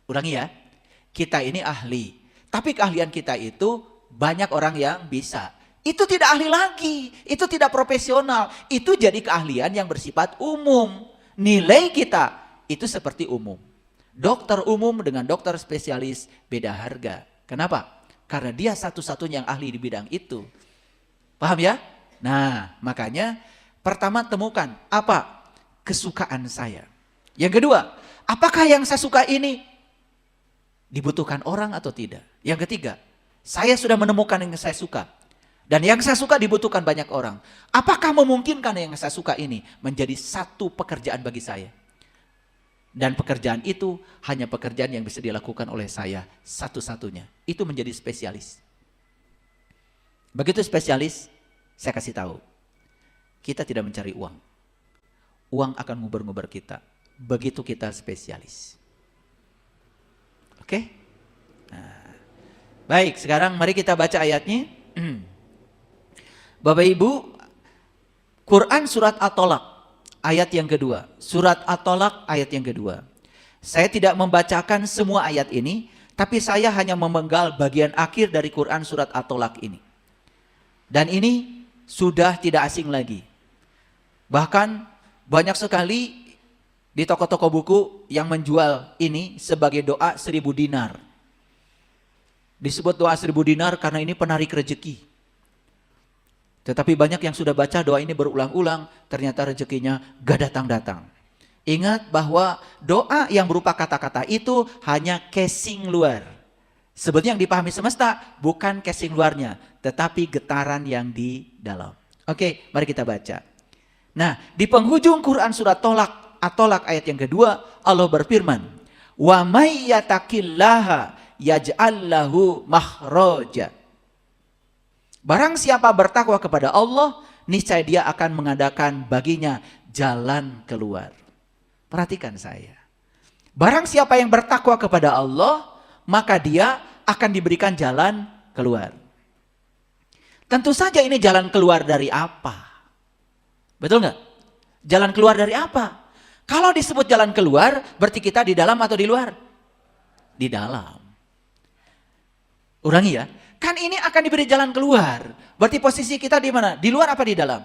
A: Ulangi ya. Kita ini ahli, tapi keahlian kita itu banyak orang yang bisa. Itu tidak ahli lagi, itu tidak profesional, itu jadi keahlian yang bersifat umum. Nilai kita itu seperti umum. Dokter umum dengan dokter spesialis beda harga. Kenapa? Karena dia satu-satunya yang ahli di bidang itu. Paham ya? Nah, makanya pertama temukan apa kesukaan saya. Yang kedua, apakah yang saya suka ini dibutuhkan orang atau tidak? Yang ketiga, saya sudah menemukan yang saya suka. Dan yang saya suka dibutuhkan banyak orang. Apakah memungkinkan yang saya suka ini menjadi satu pekerjaan bagi saya? Dan pekerjaan itu hanya pekerjaan yang bisa dilakukan oleh saya satu-satunya. Itu menjadi spesialis. Begitu spesialis, saya kasih tahu. Kita tidak mencari uang. Uang akan nguber-nguber kita. Begitu kita spesialis. Oke? Nah, baik, sekarang mari kita baca ayatnya. Bapak Ibu, Quran surat At-Tolak. Ayat yang kedua, surat At-Tolak ayat yang kedua. Saya tidak membacakan semua ayat ini, tapi saya hanya memenggal bagian akhir dari Quran surat At-Tolak ini. Dan ini sudah tidak asing lagi. Bahkan banyak sekali di toko-toko buku yang menjual ini sebagai doa 1000 dinar. Disebut doa 1000 dinar karena ini penarik rezeki. Tetapi banyak yang sudah baca doa ini berulang-ulang, ternyata rezekinya gak datang-datang. Ingat bahwa doa yang berupa kata-kata itu hanya casing luar. Sebetulnya yang dipahami semesta bukan casing luarnya, tetapi getaran yang di dalam. Oke, mari kita baca. Nah, di penghujung Quran surat At-Tolak ayat yang kedua, Allah berfirman, "Wa may yattaqillaha yaj'al lahu makhraja." Barang siapa bertakwa kepada Allah, niscaya dia akan mengadakan baginya jalan keluar. Perhatikan saya. Barang siapa yang bertakwa kepada Allah, maka dia akan diberikan jalan keluar. Tentu saja ini jalan keluar dari apa? Betul nggak? Jalan keluar dari apa? Kalau disebut jalan keluar, berarti kita di dalam atau di luar? Di dalam. Ulangi ya. Kan ini akan diberi jalan keluar. Berarti posisi kita di mana? Di luar apa di dalam?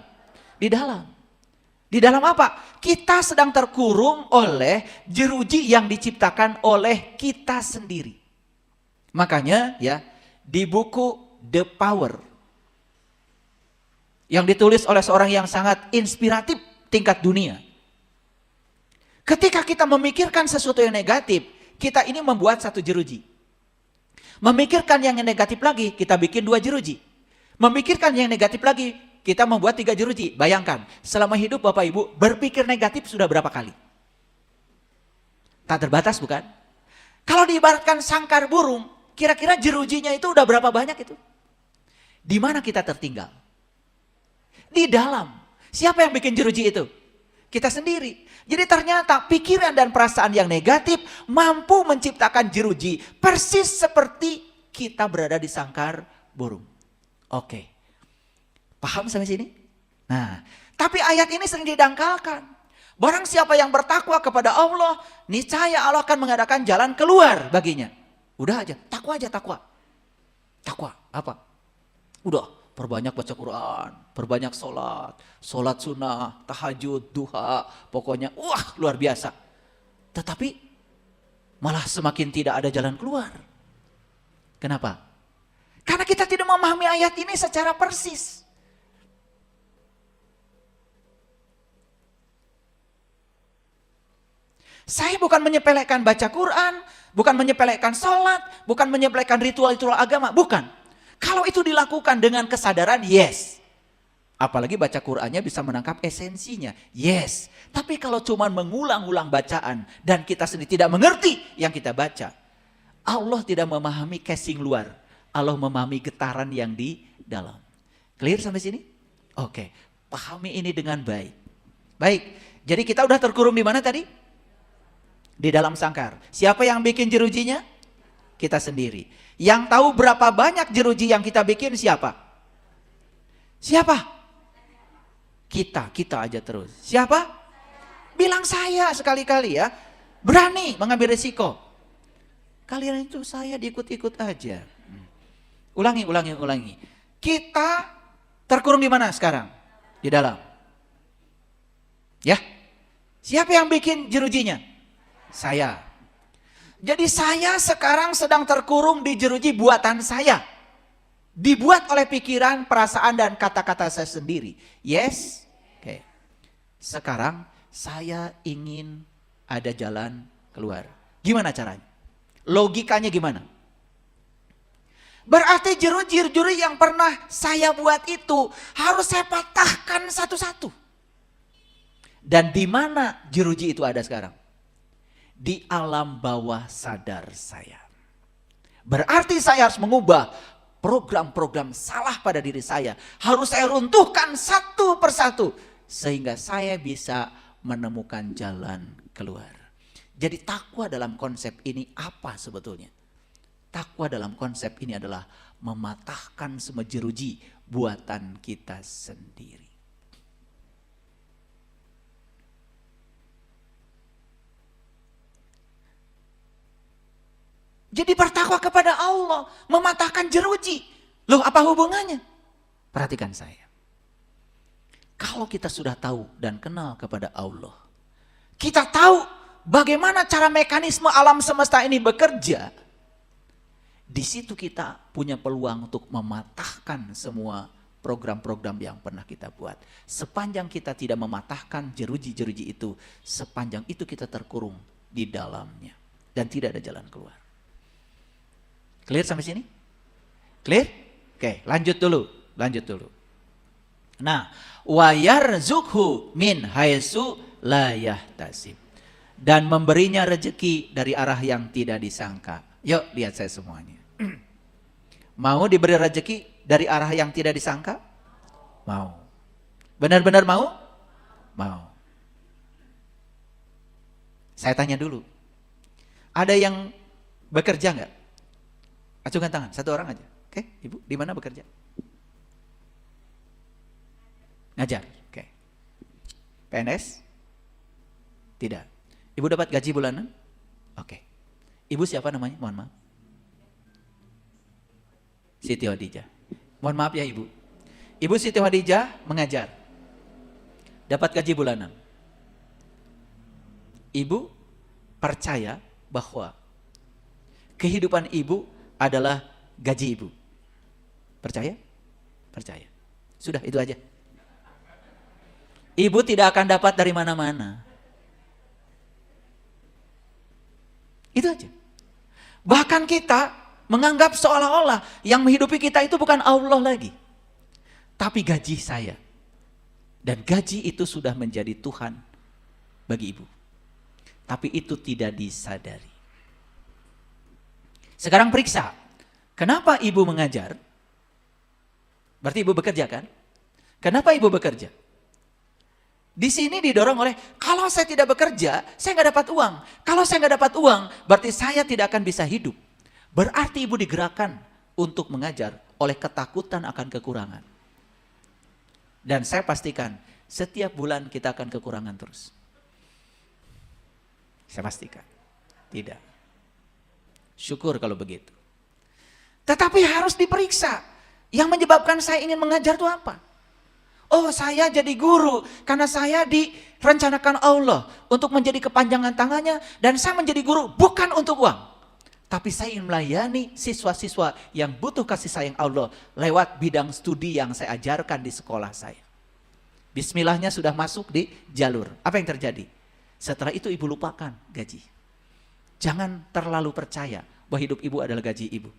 A: Di dalam. Di dalam apa? Kita sedang terkurung oleh jeruji yang diciptakan oleh kita sendiri. Makanya ya, di buku The Power yang ditulis oleh seorang yang sangat inspiratif tingkat dunia. Ketika kita memikirkan sesuatu yang negatif, kita ini membuat satu jeruji. Memikirkan yang negatif lagi, kita bikin 2 jeruji. Memikirkan yang negatif lagi, kita membuat 3 jeruji. Bayangkan, selama hidup Bapak Ibu berpikir negatif sudah berapa kali? Tak terbatas bukan? Kalau diibaratkan sangkar burung, kira-kira jerujinya itu udah berapa banyak itu? Di mana kita tertinggal? Di dalam. Siapa yang bikin jeruji itu? Kita sendiri. Jadi ternyata pikiran dan perasaan yang negatif mampu menciptakan jeruji persis seperti kita berada di sangkar burung. Oke. Paham sampai sini? Nah, tapi ayat ini sering didangkalkan. Barang siapa yang bertakwa kepada Allah, niscaya Allah akan mengadakan jalan keluar baginya. Udah aja, takwa aja, takwa. Takwa, apa? Udah. Perbanyak baca Quran, perbanyak sholat sunnah, tahajud, duha, pokoknya wah luar biasa. Tetapi malah semakin tidak ada jalan keluar. Kenapa? Karena kita tidak memahami ayat ini secara persis. Saya bukan menyepelekan baca Quran, bukan menyepelekan sholat, bukan menyepelekan ritual-ritual agama, bukan. Kalau itu dilakukan dengan kesadaran, yes. Apalagi baca Qurannya bisa menangkap esensinya, yes. Tapi kalau cuma mengulang-ulang bacaan dan kita sendiri tidak mengerti yang kita baca, Allah tidak memahami casing luar, Allah memahami getaran yang di dalam. Clear sampai sini? Oke, pahami ini dengan baik. Baik, jadi kita udah terkurung di mana tadi? Di dalam sangkar. Siapa yang bikin jerujinya? Kita sendiri. Yang tahu berapa banyak jeruji yang kita bikin siapa? Siapa? Kita aja terus. Siapa? Bilang saya sekali-kali ya. Berani mengambil risiko. Kalian itu saya diikut-ikut aja. Ulangi. Kita terkurung di mana sekarang? Di dalam. Ya. Siapa yang bikin jerujinya? Saya. Jadi saya sekarang sedang terkurung di jeruji buatan saya. Dibuat oleh pikiran, perasaan, dan kata-kata saya sendiri. Yes? Oke. Sekarang saya ingin ada jalan keluar. Gimana caranya? Logikanya gimana? Berarti jeruji-jeruji yang pernah saya buat itu harus saya patahkan satu-satu. Dan di mana jeruji itu ada sekarang? Di alam bawah sadar saya. Berarti saya harus mengubah program-program salah pada diri saya. Harus saya runtuhkan satu persatu. Sehingga saya bisa menemukan jalan keluar. Jadi takwa dalam konsep ini apa sebetulnya? Takwa dalam konsep ini adalah mematahkan semua jeruji buatan kita sendiri. Jadi bertakwa kepada Allah, mematahkan jeruji. Loh, apa hubungannya? Perhatikan saya. Kalau kita sudah tahu dan kenal kepada Allah, kita tahu bagaimana cara mekanisme alam semesta ini bekerja. Di situ kita punya peluang untuk mematahkan semua program-program yang pernah kita buat. Sepanjang kita tidak mematahkan jeruji-jeruji itu, sepanjang itu kita terkurung di dalamnya. Dan tidak ada jalan keluar. Clear sampai sini? Clear? Oke, lanjut dulu. Nah, wa yarzukhu min haitsu la yahtasib. Dan memberinya rezeki dari arah yang tidak disangka. Yuk, lihat saya semuanya. Mau diberi rezeki dari arah yang tidak disangka? Mau. Benar-benar mau? Mau. Saya tanya dulu. Ada yang bekerja enggak? Acungkan tangan, satu orang aja. Oke, Ibu, di mana bekerja? Ngajar, oke. PNS? Tidak. Ibu dapat gaji bulanan? Oke. Ibu siapa namanya? Mohon maaf. Siti Hadijah. Mohon maaf ya Ibu. Ibu Siti Hadijah mengajar. Dapat gaji bulanan. Ibu percaya bahwa kehidupan Ibu adalah gaji Ibu. Percaya? Percaya. Sudah, itu aja. Ibu tidak akan dapat dari mana-mana. Itu aja. Bahkan kita menganggap seolah-olah yang menghidupi kita itu bukan Allah lagi. Tapi gaji saya. Dan gaji itu sudah menjadi Tuhan bagi Ibu. Tapi itu tidak disadari. Sekarang periksa, kenapa Ibu mengajar? Berarti Ibu bekerja kan? Kenapa Ibu bekerja? Di sini didorong oleh, kalau saya tidak bekerja, saya nggak dapat uang. Kalau saya nggak dapat uang, berarti saya tidak akan bisa hidup. Berarti Ibu digerakkan untuk mengajar oleh ketakutan akan kekurangan. Dan saya pastikan, setiap bulan kita akan kekurangan terus. Saya pastikan. Tidak. Syukur kalau begitu. Tetapi harus diperiksa. Yang menyebabkan saya ingin mengajar itu apa? Oh, saya jadi guru karena saya direncanakan Allah untuk menjadi kepanjangan tangannya, dan saya menjadi guru bukan untuk uang. Tapi saya ingin melayani siswa-siswa yang butuh kasih sayang Allah lewat bidang studi yang saya ajarkan di sekolah saya. Bismillahnya sudah masuk di jalur. Apa yang terjadi? Setelah itu ibu lupakan gaji. Jangan terlalu percaya bahwa hidup ibu adalah gaji ibu.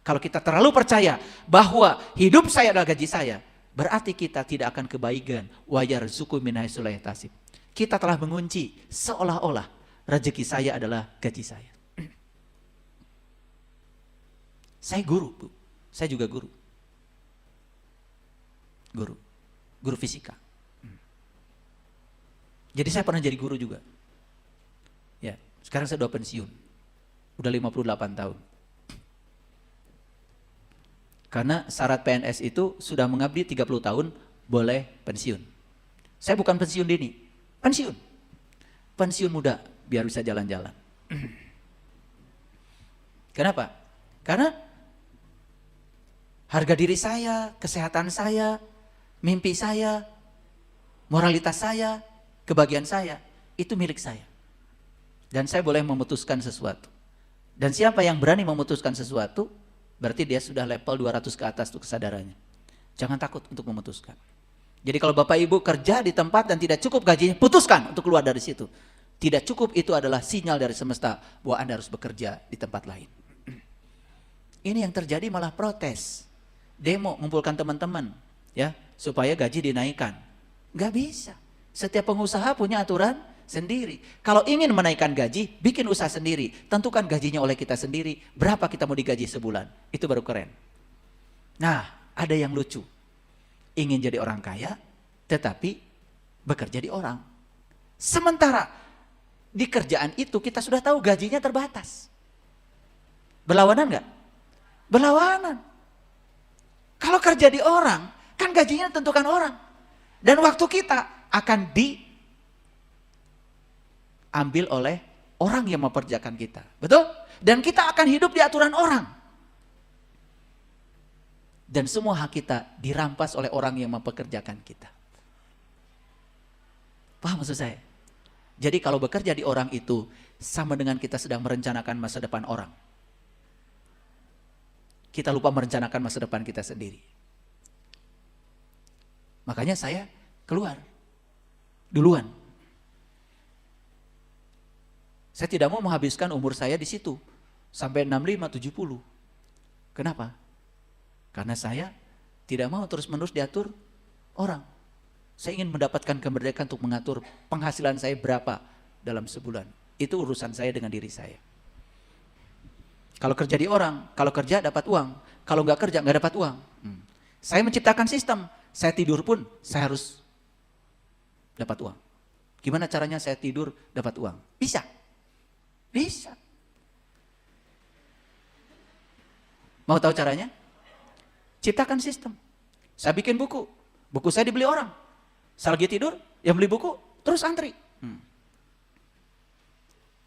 A: Kalau kita terlalu percaya bahwa hidup saya adalah gaji saya, berarti kita tidak akan kebaikan. Wa yarzuqu min haitsu la yahtasib. Kita telah mengunci seolah-olah rezeki saya adalah gaji saya. Saya guru, Bu. Saya juga guru. Guru fisika. Jadi saya pernah jadi guru juga. Ya, sekarang saya udah pensiun. Udah 58 tahun. Karena syarat PNS itu sudah mengabdi 30 tahun boleh pensiun. Saya bukan pensiun dini, pensiun. Pensiun muda biar bisa jalan-jalan. Kenapa? Karena harga diri saya, kesehatan saya, mimpi saya, moralitas saya, kebahagiaan saya, itu milik saya. Dan saya boleh memutuskan sesuatu. Dan siapa yang berani memutuskan sesuatu, berarti dia sudah level 200 ke atas tuh kesadarannya. Jangan takut untuk memutuskan. Jadi kalau Bapak Ibu kerja di tempat dan tidak cukup gajinya, putuskan untuk keluar dari situ. Tidak cukup itu adalah sinyal dari semesta bahwa Anda harus bekerja di tempat lain. Ini yang terjadi malah protes. Demo, ngumpulkan teman-teman ya supaya gaji dinaikkan. Gak bisa. Setiap pengusaha punya aturan sendiri. Kalau ingin menaikkan gaji, bikin usaha sendiri. Tentukan gajinya oleh kita sendiri. Berapa kita mau digaji sebulan. Itu baru keren. Nah, ada yang lucu. Ingin jadi orang kaya, tetapi bekerja di orang. Sementara di kerjaan itu kita sudah tahu gajinya terbatas. Berlawanan nggak? Berlawanan. Kalau kerja di orang, kan gajinya tentukan orang. Dan waktu kita akan diambil oleh orang yang memperjakan kita. Betul? Dan kita akan hidup di aturan orang. Dan semua hak kita dirampas oleh orang yang mempekerjakan kita. Paham maksud saya? Jadi kalau bekerja di orang itu sama dengan kita sedang merencanakan masa depan orang. Kita lupa merencanakan masa depan kita sendiri. Makanya saya keluar duluan. Saya tidak mau menghabiskan umur saya di situ sampai 65, 70. Kenapa? Karena saya tidak mau terus-menerus diatur orang. Saya ingin mendapatkan kemerdekaan untuk mengatur penghasilan saya berapa dalam sebulan. Itu urusan saya dengan diri saya. Kalau kerja di orang, kalau kerja dapat uang. Kalau nggak kerja nggak dapat uang. Saya menciptakan sistem. Saya tidur pun saya harus dapat uang. Gimana caranya saya tidur dapat uang? Bisa. Bisa. Mau tahu caranya? Ciptakan sistem. Saya bikin buku. Buku saya dibeli orang. Saya lagi tidur, yang beli buku terus antri.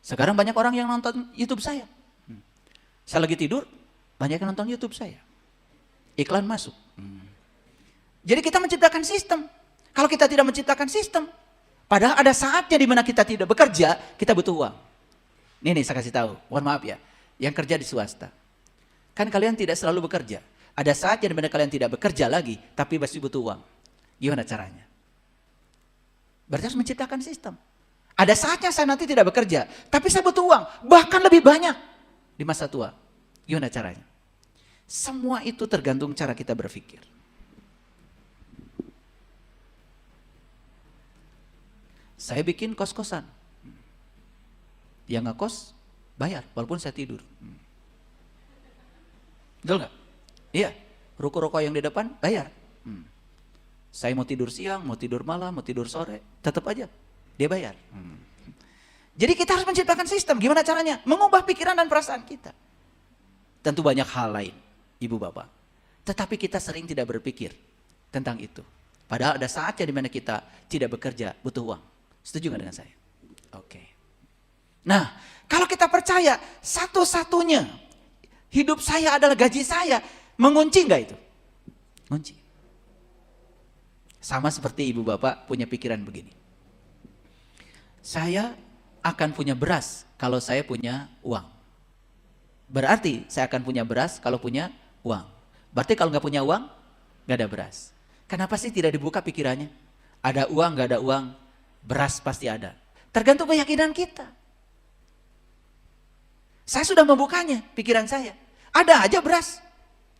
A: Sekarang banyak orang yang nonton YouTube saya. Saya lagi tidur, banyak yang nonton YouTube saya. Iklan masuk. Jadi kita menciptakan sistem. Kalau kita tidak menciptakan sistem, padahal ada saatnya di mana kita tidak bekerja, kita butuh uang. Nih saya kasih tahu, mohon maaf ya, yang kerja di swasta. Kan kalian tidak selalu bekerja. Ada saatnya di mana kalian tidak bekerja lagi, tapi masih butuh uang. Gimana caranya? Berarti harus menciptakan sistem. Ada saatnya saya nanti tidak bekerja, tapi saya butuh uang, bahkan lebih banyak di masa tua. Gimana caranya? Semua itu tergantung cara kita berpikir. Saya bikin kos-kosan. Yang ngekos bayar walaupun saya tidur. Betul nggak? Iya. Ruko-ruko yang di depan bayar. Saya mau tidur siang, mau tidur malam, mau tidur sore, tetap aja dia bayar. Jadi kita harus menciptakan sistem. Gimana caranya? Mengubah pikiran dan perasaan kita. Tentu banyak hal lain, ibu bapak. Tetapi kita sering tidak berpikir tentang itu. Padahal ada saatnya di mana kita tidak bekerja, butuh uang. Setuju nggak dengan saya? Oke. Nah, kalau kita percaya satu-satunya hidup saya adalah gaji saya, mengunci nggak itu? Kunci. Sama seperti ibu bapak punya pikiran begini. Saya akan punya beras kalau saya punya uang. Berarti saya akan punya beras kalau punya uang. Berarti kalau nggak punya uang, nggak ada beras. Kenapa sih tidak dibuka pikirannya? Ada uang, nggak ada uang, beras pasti ada. Tergantung keyakinan kita. Saya sudah membukanya, pikiran saya. Ada aja beras.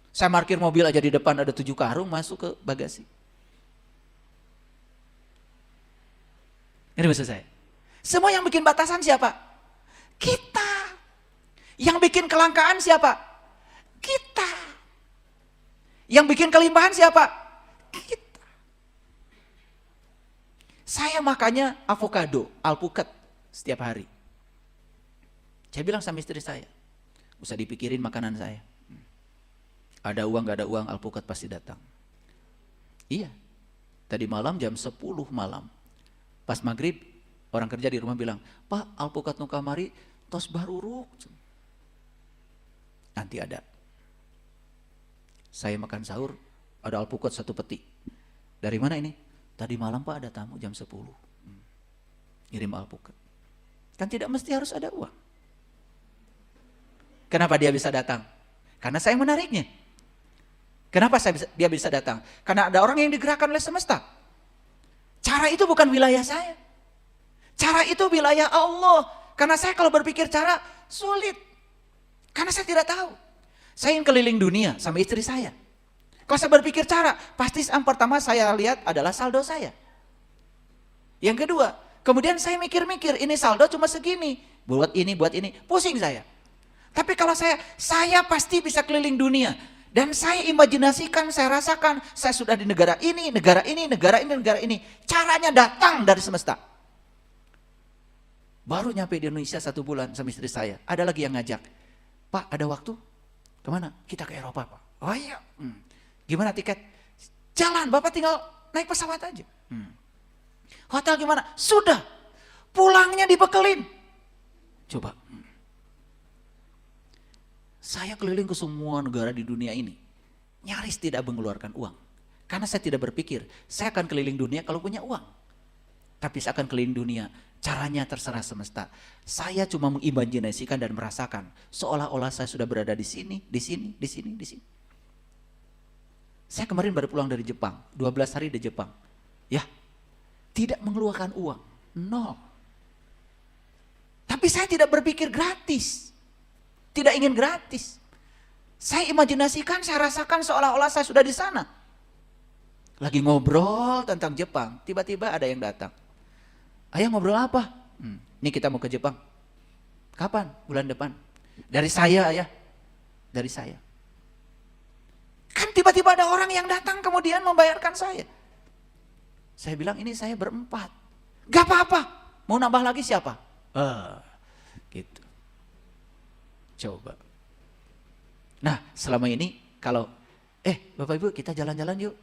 A: Saya parkir mobil aja di depan ada 7 karung masuk ke bagasi. Ini maksud saya. Semua yang bikin batasan siapa? Kita. Yang bikin kelangkaan siapa? Kita. Yang bikin kelimpahan siapa? Kita. Saya makanya avocado, alpukat setiap hari. Saya bilang sama istri saya, usah dipikirin makanan saya. Ada uang gak ada uang, alpukat pasti datang. Iya. Tadi malam jam 10 malam. Pas maghrib, orang kerja di rumah bilang, Pak, alpukat nu kamari tos baruruk. Nanti ada. Saya makan sahur, ada alpukat 1 peti. Dari mana ini? Tadi malam Pak ada tamu jam 10. Ngirim alpukat. Kan tidak mesti harus ada uang. Kenapa dia bisa datang? Karena saya menariknya. Kenapa dia bisa datang? Karena ada orang yang digerakkan oleh semesta. Cara itu bukan wilayah saya. Cara itu wilayah Allah. Karena saya kalau berpikir cara sulit. Karena saya tidak tahu. Saya ingin keliling dunia sama istri saya. Kalau saya berpikir cara, pasti yang pertama saya lihat adalah saldo saya. Yang kedua, kemudian saya mikir-mikir, ini saldo cuma segini. Buat ini, pusing saya. Tapi kalau saya pasti bisa keliling dunia. Dan saya imajinasikan, saya rasakan, saya sudah di negara ini, negara ini, negara ini, negara ini. Caranya datang dari semesta. Baru nyampe di Indonesia 1 bulan sama istri saya. Ada lagi yang ngajak, Pak ada waktu? Kemana? Kita ke Eropa Pak. Oh iya. Gimana tiket? Jalan, Bapak tinggal naik pesawat aja. Hotel gimana? Sudah. Pulangnya dibekelin. Coba. Saya keliling ke semua negara di dunia ini. Nyaris tidak mengeluarkan uang. Karena saya tidak berpikir, saya akan keliling dunia kalau punya uang. Tapi saya akan keliling dunia, caranya terserah semesta. Saya cuma mengimajinasikan dan merasakan. Seolah-olah saya sudah berada di sini, di sini, di sini, di sini. Saya kemarin baru pulang dari Jepang, 12 hari di Jepang. Ya, tidak mengeluarkan uang, nol. Tapi saya tidak berpikir gratis. Tidak ingin gratis. Saya imajinasikan, saya rasakan seolah-olah saya sudah di sana. Lagi ngobrol tentang Jepang, tiba-tiba ada yang datang. Ayah ngobrol apa? Ini kita mau ke Jepang. Kapan? Bulan depan. Dari saya ayah. Dari saya. Kan tiba-tiba ada orang yang datang kemudian membayarkan saya. Saya bilang ini saya berempat. Gak apa-apa. Mau nambah lagi siapa? Gitu. Coba. Nah selama ini kalau Bapak Ibu kita jalan-jalan yuk.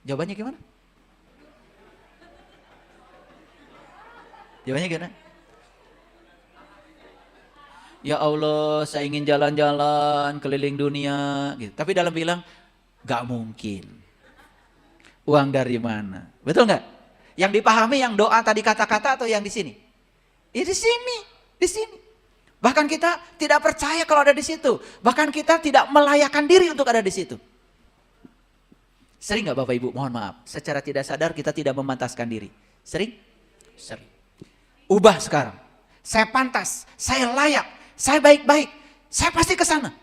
A: Jawabannya gimana? Jawabannya gimana? Ya Allah saya ingin jalan-jalan keliling dunia gitu. Tapi dalam bilang gak mungkin. Uang dari mana? Betul gak? Yang dipahami yang doa tadi kata-kata atau yang di sini? Ya di sini, di sini. Bahkan kita tidak percaya kalau ada di situ. Bahkan kita tidak melayakkan diri untuk ada di situ. Sering gak Bapak Ibu? Mohon maaf. Secara tidak sadar kita tidak memantaskan diri. Sering? Sering. Ubah sekarang. Saya pantas, saya layak, saya baik-baik. Saya pasti ke sana.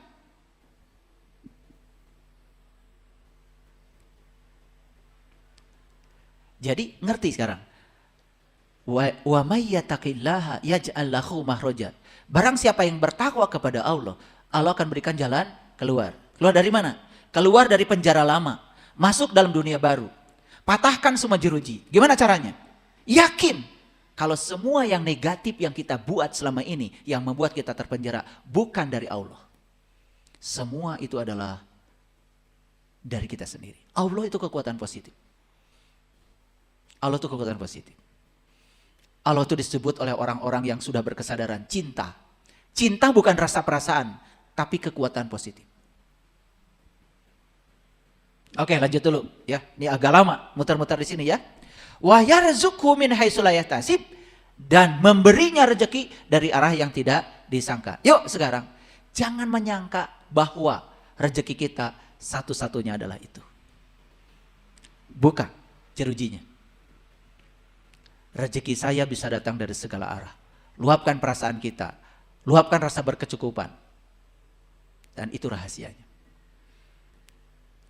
A: Jadi ngerti sekarang. Wa may yattaqillaha yaj'al lahu makhraja. Barang siapa yang bertakwa kepada Allah, Allah akan berikan jalan keluar. Keluar dari mana? Keluar dari penjara lama, masuk dalam dunia baru. Patahkan semua jeruji. Gimana caranya? Yakin kalau semua yang negatif yang kita buat selama ini yang membuat kita terpenjara bukan dari Allah. Semua itu adalah dari kita sendiri. Allah itu kekuatan positif. Allah itu kekuatan positif. Allah itu disebut oleh orang-orang yang sudah berkesadaran cinta. Cinta bukan rasa perasaan, tapi kekuatan positif. Oke, lanjut dulu ya. Ini agak lama muter-muter di sini ya. Wa yarzuqhu min haitsu la yahtasib, dan memberinya rezeki dari arah yang tidak disangka. Yuk sekarang, jangan menyangka bahwa rezeki kita satu-satunya adalah itu. Bukan jerujinya. Rezeki saya bisa datang dari segala arah. Luapkan perasaan kita, luapkan rasa berkecukupan. Dan itu rahasianya.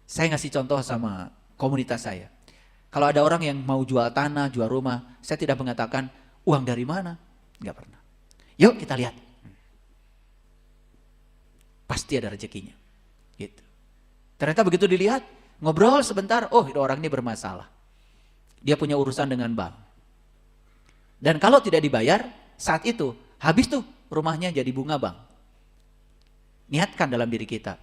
A: Saya ngasih contoh sama komunitas saya. Kalau ada orang yang mau jual tanah, jual rumah, saya tidak mengatakan uang dari mana. Enggak pernah. Yuk kita lihat. Pasti ada rezekinya. Gitu. Ternyata begitu dilihat, ngobrol sebentar, oh orang ini bermasalah. Dia punya urusan dengan bank. Dan kalau tidak dibayar, saat itu habis tuh rumahnya jadi bunga bank. Niatkan dalam diri kita,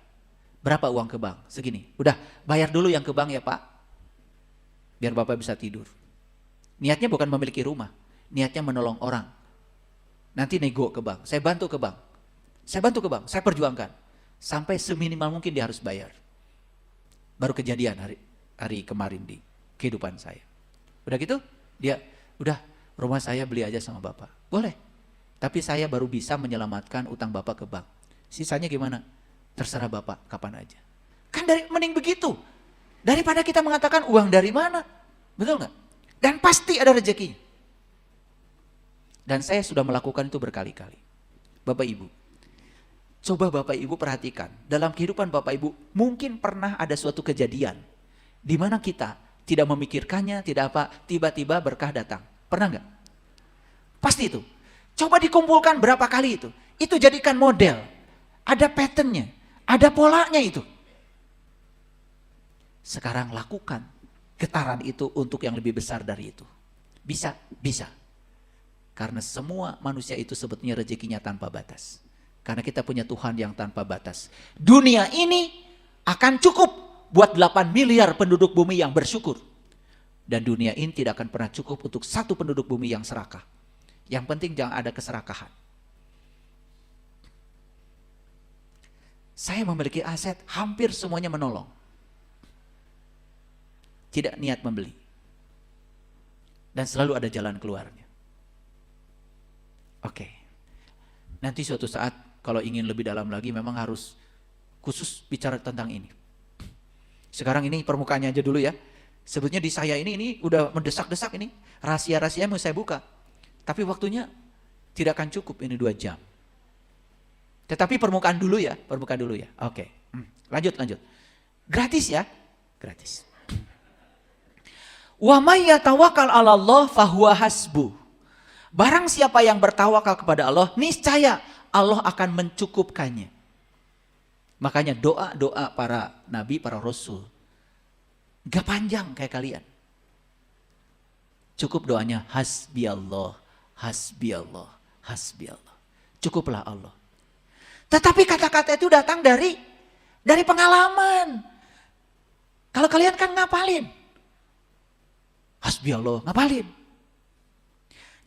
A: berapa uang ke bank? Segini. Udah, bayar dulu yang ke bank ya Pak. Biar Bapak bisa tidur. Niatnya bukan memiliki rumah, niatnya menolong orang. Nanti nego ke bank, saya bantu ke bank. Saya bantu ke bank, saya perjuangkan. Sampai seminimal mungkin dia harus bayar. Baru kejadian hari kemarin di kehidupan saya. Udah gitu, dia, udah rumah saya beli aja sama Bapak. Boleh, tapi saya baru bisa menyelamatkan utang Bapak ke bank. Sisanya gimana? Terserah Bapak, kapan aja. Kan mending begitu. Daripada kita mengatakan uang dari mana. Betul nggak? Dan pasti ada rezekinya. Dan saya sudah melakukan itu berkali-kali. Bapak Ibu, coba Bapak Ibu perhatikan. Dalam kehidupan Bapak Ibu, mungkin pernah ada suatu kejadian di mana kita tidak memikirkannya, tidak apa, tiba-tiba berkah datang. Pernah nggak? Pasti itu. Coba dikumpulkan berapa kali itu. Itu jadikan model. Ada patternnya, ada polanya itu. Sekarang lakukan getaran itu untuk yang lebih besar dari itu. Bisa, bisa. Karena semua manusia itu sebetulnya rezekinya tanpa batas. Karena kita punya Tuhan yang tanpa batas. Dunia ini akan cukup buat 8 miliar penduduk bumi yang bersyukur. Dan dunia ini tidak akan pernah cukup untuk satu penduduk bumi yang serakah. Yang penting jangan ada keserakahan. Saya memiliki aset, hampir semuanya menolong. Tidak niat membeli. Dan selalu ada jalan keluarnya. Oke. Nanti suatu saat kalau ingin lebih dalam lagi memang harus khusus bicara tentang ini. Sekarang ini permukaannya aja dulu ya. Sebetulnya di saya ini udah mendesak-desak ini. Rahasia-rahasia mau saya buka. Tapi waktunya tidak akan cukup ini 2 jam. Tetapi permukaan dulu ya. Permukaan dulu ya. Oke. Lanjut. Gratis ya. Gratis. Wa may yatawakkal 'ala Allah fahuwa hasbuh. Barang siapa yang bertawakal kepada Allah, niscaya Allah akan mencukupkannya. Makanya doa-doa para nabi, para rasul gak panjang kayak kalian. Cukup doanya hasbi Allah, hasbi Allah, hasbi Allah. Cukuplah Allah. Tetapi kata-kata itu datang dari pengalaman. Kalau kalian kan ngapalin. Hasbi Allah, ngapalin.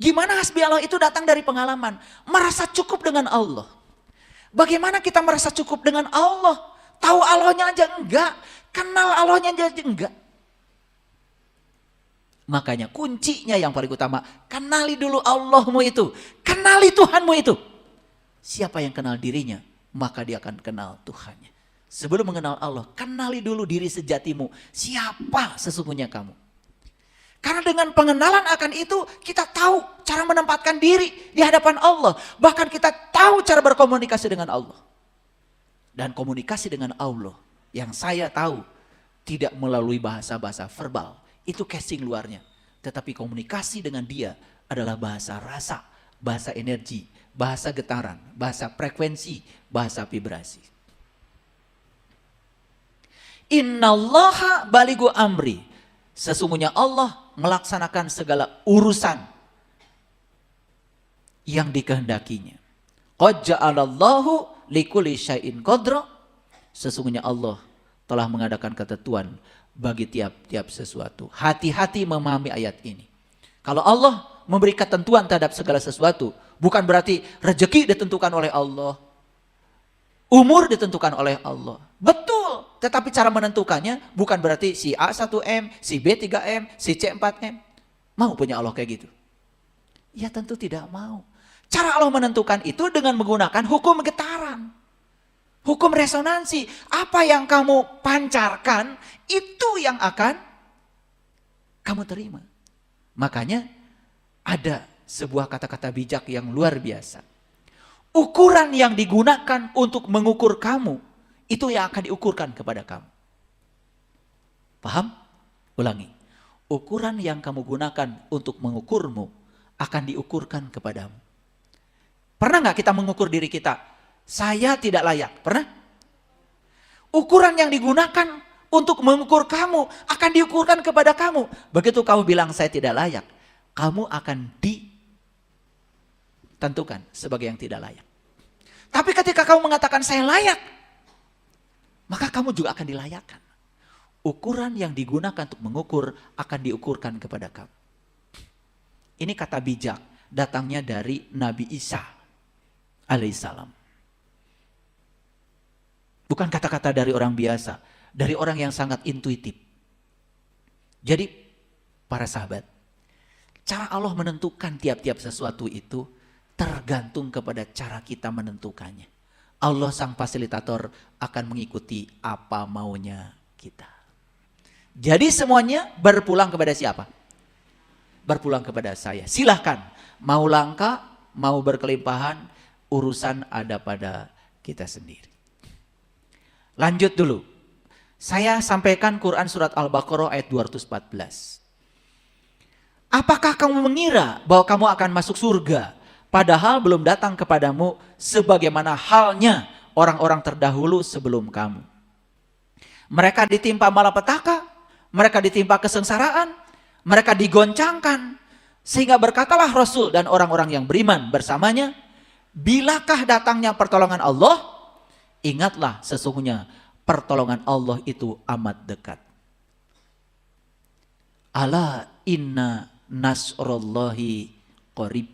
A: Gimana hasbi Allah itu datang dari pengalaman? Merasa cukup dengan Allah. Bagaimana kita merasa cukup dengan Allah? Tahu Allahnya aja enggak, kenal Allahnya aja enggak. Makanya kuncinya yang paling utama, kenali dulu Allahmu itu, kenali Tuhanmu itu. Siapa yang kenal dirinya, maka dia akan kenal Tuhannya. Sebelum mengenal Allah, kenali dulu diri sejatimu. Siapa sesungguhnya kamu? Karena dengan pengenalan akan itu, kita tahu cara menempatkan diri di hadapan Allah. Bahkan kita tahu cara berkomunikasi dengan Allah. Dan komunikasi dengan Allah yang saya tahu tidak melalui bahasa-bahasa verbal. Itu casing luarnya. Tetapi komunikasi dengan dia adalah bahasa rasa, bahasa energi, bahasa getaran, bahasa frekuensi, bahasa vibrasi. Innallaha balighu amri. Sesungguhnya Allah melaksanakan segala urusan yang dikehendakinya. Qad ja'alallahu likulli syai'in qadra. Sesungguhnya Allah telah mengadakan ketentuan bagi tiap-tiap sesuatu. Hati-hati memahami ayat ini. Kalau Allah memberi ketentuan terhadap segala sesuatu, bukan berarti rezeki ditentukan oleh Allah, umur ditentukan oleh Allah. Betul. Tetapi cara menentukannya bukan berarti si A 1M, si B 3M, si C 4M. Mau punya Allah kayak gitu? Ya tentu tidak mau. Cara Allah menentukan itu dengan menggunakan hukum getaran. Hukum resonansi. Apa yang kamu pancarkan, itu yang akan kamu terima. Makanya ada sebuah kata-kata bijak yang luar biasa. Ukuran yang digunakan untuk mengukur kamu, itu yang akan diukurkan kepada kamu. Paham? Ulangi. Ukuran yang kamu gunakan untuk mengukurmu akan diukurkan kepadamu. Pernah nggak kita mengukur diri kita? Saya tidak layak. Pernah? Ukuran yang digunakan untuk mengukur kamu akan diukurkan kepada kamu. Begitu kamu bilang saya tidak layak, kamu akan ditentukan sebagai yang tidak layak. Tapi ketika kamu mengatakan saya layak, maka kamu juga akan dilayakkan. Ukuran yang digunakan untuk mengukur akan diukurkan kepada kamu. Ini kata bijak, datangnya dari Nabi Isa alaihissalam. Bukan kata-kata dari orang biasa, dari orang yang sangat intuitif. Jadi para sahabat, cara Allah menentukan tiap-tiap sesuatu itu tergantung kepada cara kita menentukannya. Allah sang fasilitator akan mengikuti apa maunya kita. Jadi semuanya berpulang kepada siapa? Berpulang kepada saya. Silahkan, mau langka, mau berkelimpahan, urusan ada pada kita sendiri. Lanjut dulu. Saya sampaikan Quran surat Al-Baqarah ayat 214. Apakah kamu mengira bahwa kamu akan masuk surga? Padahal belum datang kepadamu sebagaimana halnya orang-orang terdahulu sebelum kamu. Mereka ditimpa malapetaka, mereka ditimpa kesengsaraan, mereka digoncangkan. Sehingga berkatalah Rasul dan orang-orang yang beriman bersamanya, bilakah datangnya pertolongan Allah? Ingatlah sesungguhnya pertolongan Allah itu amat dekat. Ala inna nasrullahi qarib.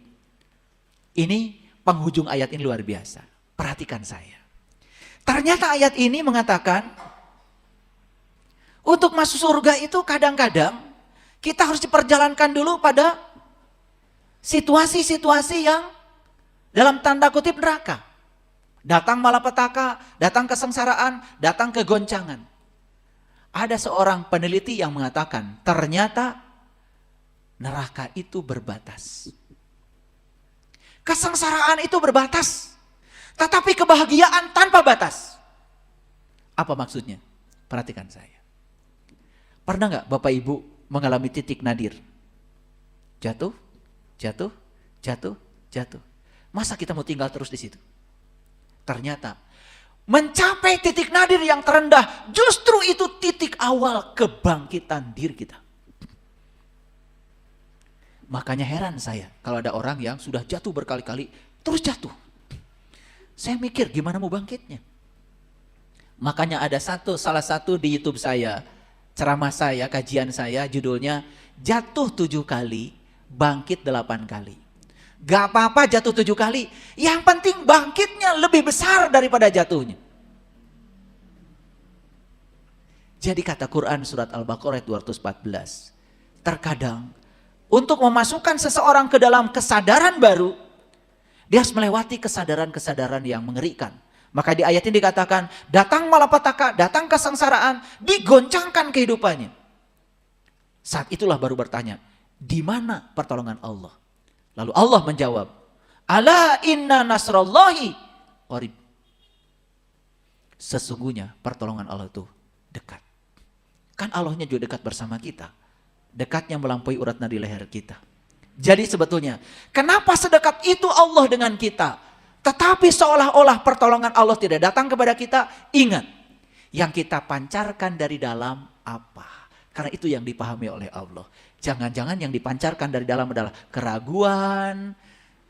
A: Ini penghujung ayat ini luar biasa. Perhatikan saya. Ternyata ayat ini mengatakan, untuk masuk surga itu kadang-kadang kita harus diperjalankan dulu pada situasi-situasi yang dalam tanda kutip neraka. Datang malapetaka, datang kesengsaraan, datang kegoncangan. Ada seorang peneliti yang mengatakan, ternyata neraka itu berbatas. Kesengsaraan itu berbatas, tetapi kebahagiaan tanpa batas. Apa maksudnya? Perhatikan saya. Pernah nggak Bapak Ibu mengalami titik nadir? Jatuh, jatuh, jatuh, jatuh. Masa kita mau tinggal terus di situ? Ternyata mencapai titik nadir yang terendah, justru itu titik awal kebangkitan diri kita. Makanya heran saya kalau ada orang yang sudah jatuh berkali-kali terus jatuh. Saya mikir gimana mau bangkitnya. Makanya ada salah satu di YouTube saya, ceramah saya, kajian saya, judulnya jatuh 7 kali, bangkit 8 kali. Gak apa-apa jatuh 7 kali, yang penting bangkitnya lebih besar daripada jatuhnya. Jadi kata Quran surat Al-Baqarah 214, terkadang untuk memasukkan seseorang ke dalam kesadaran baru, dia harus melewati kesadaran-kesadaran yang mengerikan. Maka di ayat ini dikatakan, datang malapetaka, datang kesengsaraan, digoncangkan kehidupannya. Saat itulah baru bertanya, di mana pertolongan Allah? Lalu Allah menjawab, ala inna nasrallahi qarib. Sesungguhnya pertolongan Allah itu dekat. Kan Allahnya juga dekat bersama kita. Dekatnya melampaui urat nadi leher kita. Jadi sebetulnya, kenapa sedekat itu Allah dengan kita? Tetapi seolah-olah pertolongan Allah tidak datang kepada kita. Ingat, yang kita pancarkan dari dalam apa? Karena itu yang dipahami oleh Allah. Jangan-jangan yang dipancarkan dari dalam adalah keraguan,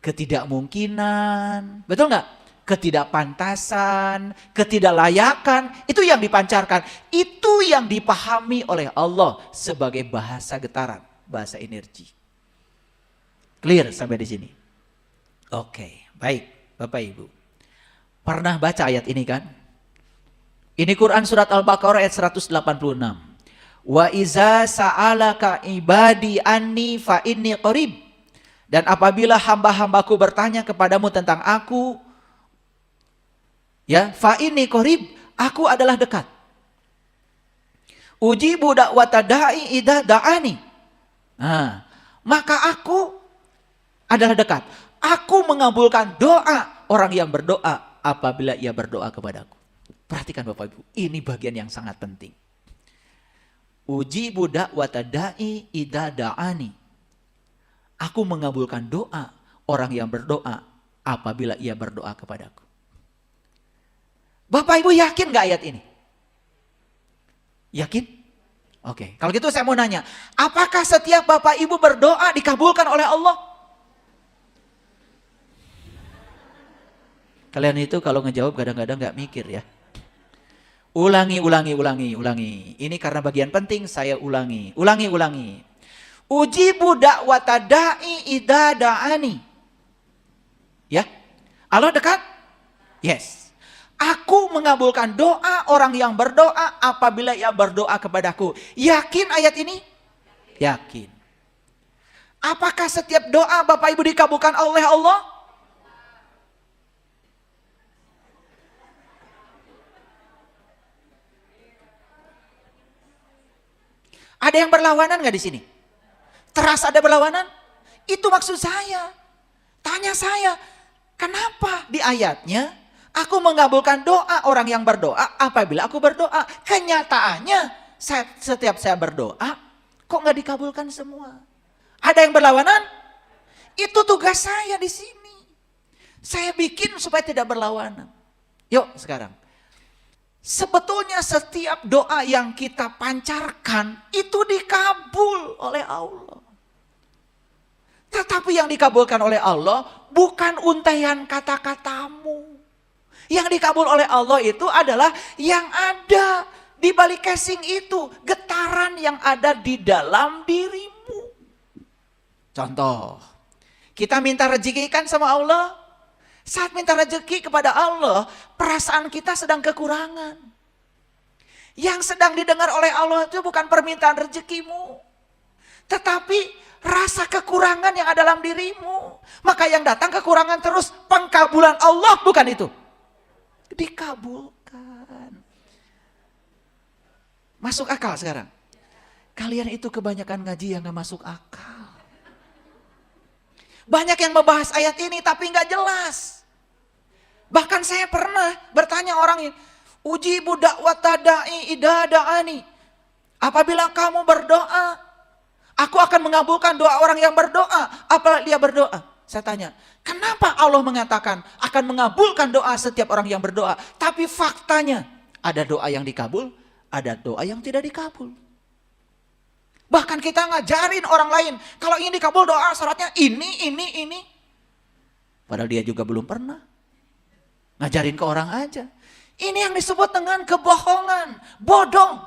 A: ketidakmungkinan. Betul nggak? Ketidakpantasan, ketidaklayakan, itu yang dipancarkan. Itu yang dipahami oleh Allah sebagai bahasa getaran, bahasa energi. Clear sampai di sini? Oke, baik Bapak Ibu. Pernah baca ayat ini kan? Ini Quran surat Al-Baqarah ayat 186. Wa iza sa'alaka ibadi anni fa inni qarib. Dan apabila hamba-hambaku bertanya kepadamu tentang aku, ya, fa inni qarib, aku adalah dekat. Ujibu da'wata da'i idza da'ani. Nah, maka aku adalah dekat. Aku mengabulkan doa orang yang berdoa apabila ia berdoa kepadaku. Perhatikan Bapak Ibu, ini bagian yang sangat penting. Ujibu da'wata da'i idza da'ani. Aku mengabulkan doa orang yang berdoa apabila ia berdoa kepadaku. Bapak Ibu yakin gak ayat ini? Yakin? Oke, kalau gitu saya mau nanya, apakah setiap Bapak Ibu berdoa dikabulkan oleh Allah? Kalian itu kalau ngejawab kadang-kadang gak mikir ya. Ulangi. Ini karena bagian penting saya ulangi. Ujibu da'wata da'i idza da'ani. Ya. Allah dekat? Yes. Aku mengabulkan doa orang yang berdoa apabila ia berdoa kepadaku. Yakin ayat ini? Yakin. Apakah setiap doa Bapak Ibu dikabulkan oleh Allah? Ada yang berlawanan nggak di sini? Terasa ada berlawanan? Itu maksud saya. Tanya saya, kenapa di ayatnya aku mengabulkan doa orang yang berdoa apabila aku berdoa? Kenyataannya setiap saya berdoa, kok nggak dikabulkan semua? Ada yang berlawanan? Itu tugas saya di sini. Saya bikin supaya tidak berlawanan. Yuk sekarang. Sebetulnya setiap doa yang kita pancarkan itu dikabul oleh Allah. Tetapi yang dikabulkan oleh Allah bukan untaian kata-katamu. Yang dikabul oleh Allah itu adalah yang ada di balik casing itu. Getaran yang ada di dalam dirimu. Contoh, kita minta rezeki kan sama Allah. Saat minta rezeki kepada Allah, perasaan kita sedang kekurangan. Yang sedang didengar oleh Allah itu bukan permintaan rezekimu, tetapi rasa kekurangan yang ada dalam dirimu. Maka yang datang kekurangan terus, pengkabulan Allah bukan itu. Dikabulkan. Masuk akal sekarang? Kalian itu kebanyakan ngaji yang gak masuk akal. Banyak yang membahas ayat ini tapi gak jelas. Bahkan saya pernah bertanya orang ini, ujibu da'wata da'i idza da'ani. Apabila kamu berdoa, aku akan mengabulkan doa orang yang berdoa apabila dia berdoa. Saya tanya, kenapa Allah mengatakan akan mengabulkan doa setiap orang yang berdoa? Tapi faktanya ada doa yang dikabul, ada doa yang tidak dikabul. Bahkan kita ngajarin orang lain, kalau ingin dikabul doa syaratnya ini. Padahal dia juga belum pernah. Ngajarin ke orang aja. Ini yang disebut dengan kebohongan, bodong.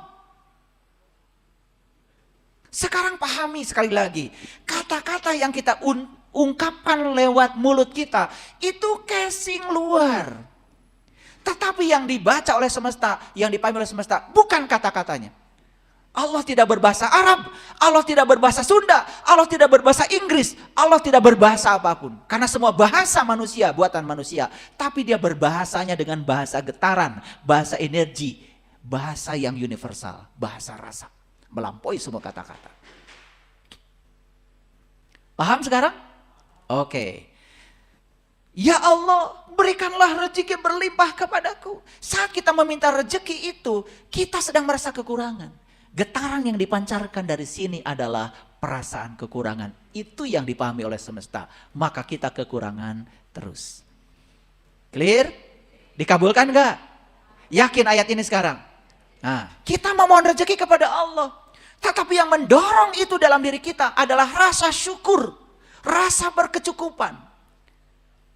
A: Sekarang pahami sekali lagi, kata-kata yang kita ungkapkan lewat mulut kita, itu casing luar. Tetapi yang dibaca oleh semesta, yang dipahami oleh semesta, bukan kata-katanya. Allah tidak berbahasa Arab, Allah tidak berbahasa Sunda, Allah tidak berbahasa Inggris, Allah tidak berbahasa apapun. Karena semua bahasa manusia, buatan manusia. Tapi dia berbahasanya dengan bahasa getaran, bahasa energi, bahasa yang universal, bahasa rasa. Melampaui semua kata-kata. Paham sekarang? Oke. Ya Allah, berikanlah rezeki berlimpah kepadaku. Saat kita meminta rezeki itu, kita sedang merasa kekurangan. Getaran yang dipancarkan dari sini adalah perasaan kekurangan. Itu yang dipahami oleh semesta. Maka kita kekurangan terus. Clear? Dikabulkan enggak? Yakin ayat ini sekarang? Nah, kita memohon rezeki kepada Allah. Tetapi yang mendorong itu dalam diri kita adalah rasa syukur. Rasa berkecukupan.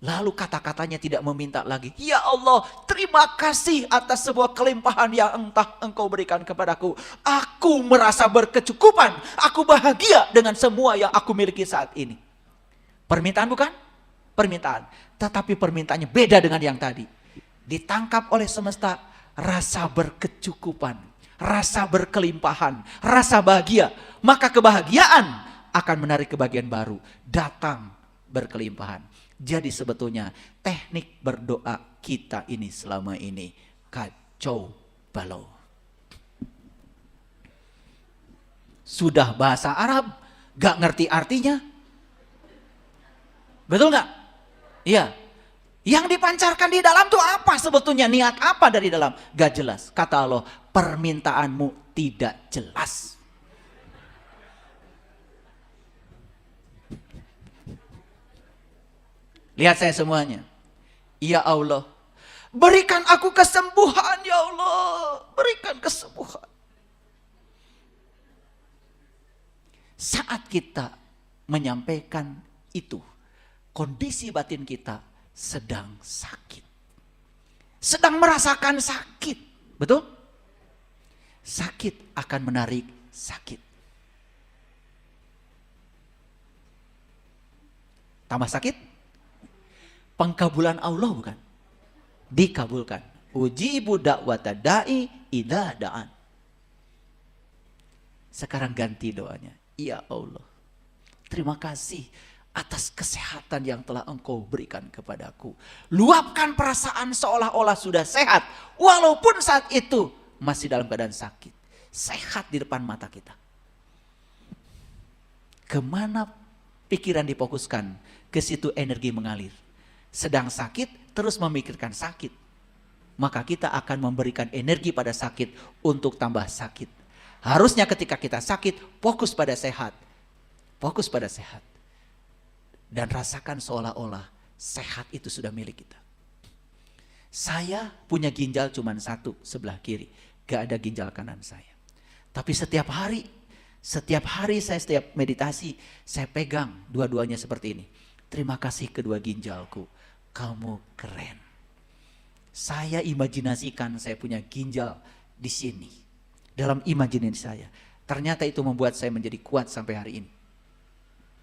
A: Lalu kata-katanya tidak meminta lagi. Ya Allah, terima kasih atas sebuah kelimpahan yang entah engkau berikan kepadaku. Aku merasa berkecukupan. Aku bahagia dengan semua yang aku miliki saat ini. Permintaan bukan? Permintaan. Tetapi permintaannya beda dengan yang tadi. Ditangkap oleh semesta. rasa berkecukupan, rasa berkelimpahan, rasa bahagia. Maka kebahagiaan akan menarik kebahagiaan baru, datang berkelimpahan. Jadi sebetulnya teknik berdoa kita ini selama ini kacau balau. Sudah bahasa Arab, gak ngerti artinya. Betul gak? Iya. Yang dipancarkan di dalam tuh apa sebetulnya? Niat apa dari dalam? Gak jelas. Kata Allah, permintaanmu tidak jelas. Lihat saya semuanya. Ya Allah, berikan aku kesembuhan ya Allah. Berikan kesembuhan. Saat kita menyampaikan itu, kondisi batin kita sedang sakit. Sedang merasakan sakit. Betul? Sakit akan menarik sakit. Tambah sakit? Pengkabulan Allah bukan? Dikabulkan. Ujibu da'wata da'i idza da'an. Sekarang ganti doanya. Ya Allah, terima kasih atas kesehatan yang telah Engkau berikan kepadaku. Luapkan perasaan seolah-olah sudah sehat, walaupun saat itu masih dalam keadaan sakit. Sehat di depan mata kita. Kemana pikiran difokuskan, ke situ energi mengalir. Sedang sakit, terus memikirkan sakit. Maka kita akan memberikan energi pada sakit untuk tambah sakit. Harusnya ketika kita sakit, fokus pada sehat. Fokus pada sehat. Dan rasakan seolah-olah sehat itu sudah milik kita. Saya punya ginjal cuma satu sebelah kiri. Gak ada ginjal kanan saya. Tapi setiap hari saya setiap meditasi, saya pegang dua-duanya seperti ini. Terima kasih kedua ginjalku. Kamu keren. Saya imajinasikan saya punya ginjal di sini. Dalam imajinasi saya. Ternyata itu membuat saya menjadi kuat sampai hari ini.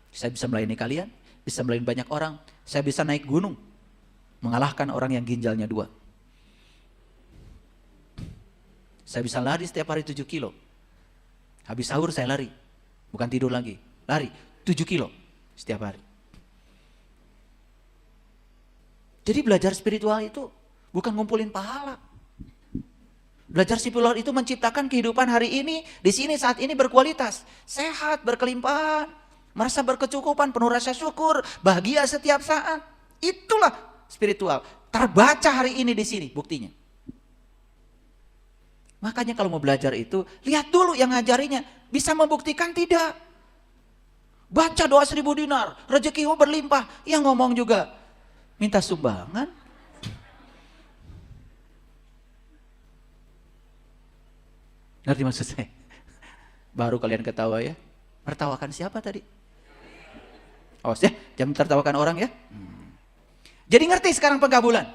A: Saya bisa melayani kalian, bisa melayani banyak orang. Saya bisa naik gunung, mengalahkan orang yang ginjalnya 2. Saya bisa lari setiap hari 7 kilo. Habis sahur saya lari, bukan tidur lagi. Lari 7 kilo setiap hari. Jadi belajar spiritual itu bukan ngumpulin pahala. Belajar spiritual itu menciptakan kehidupan hari ini, di sini saat ini berkualitas, sehat, berkelimpahan, merasa berkecukupan, penuh rasa syukur, bahagia setiap saat. Itulah spiritual. Terbaca hari ini di sini buktinya. Makanya kalau mau belajar itu, lihat dulu yang ngajarinya, bisa membuktikan tidak. Baca doa 1000 dinar, rezekimu berlimpah, yang ngomong juga minta sumbangan. Ngerti maksud saya? Baru kalian ketawa ya. Tertawakan siapa tadi? Oh ya, jangan tertawakan orang ya. Jadi ngerti sekarang pengkabulan.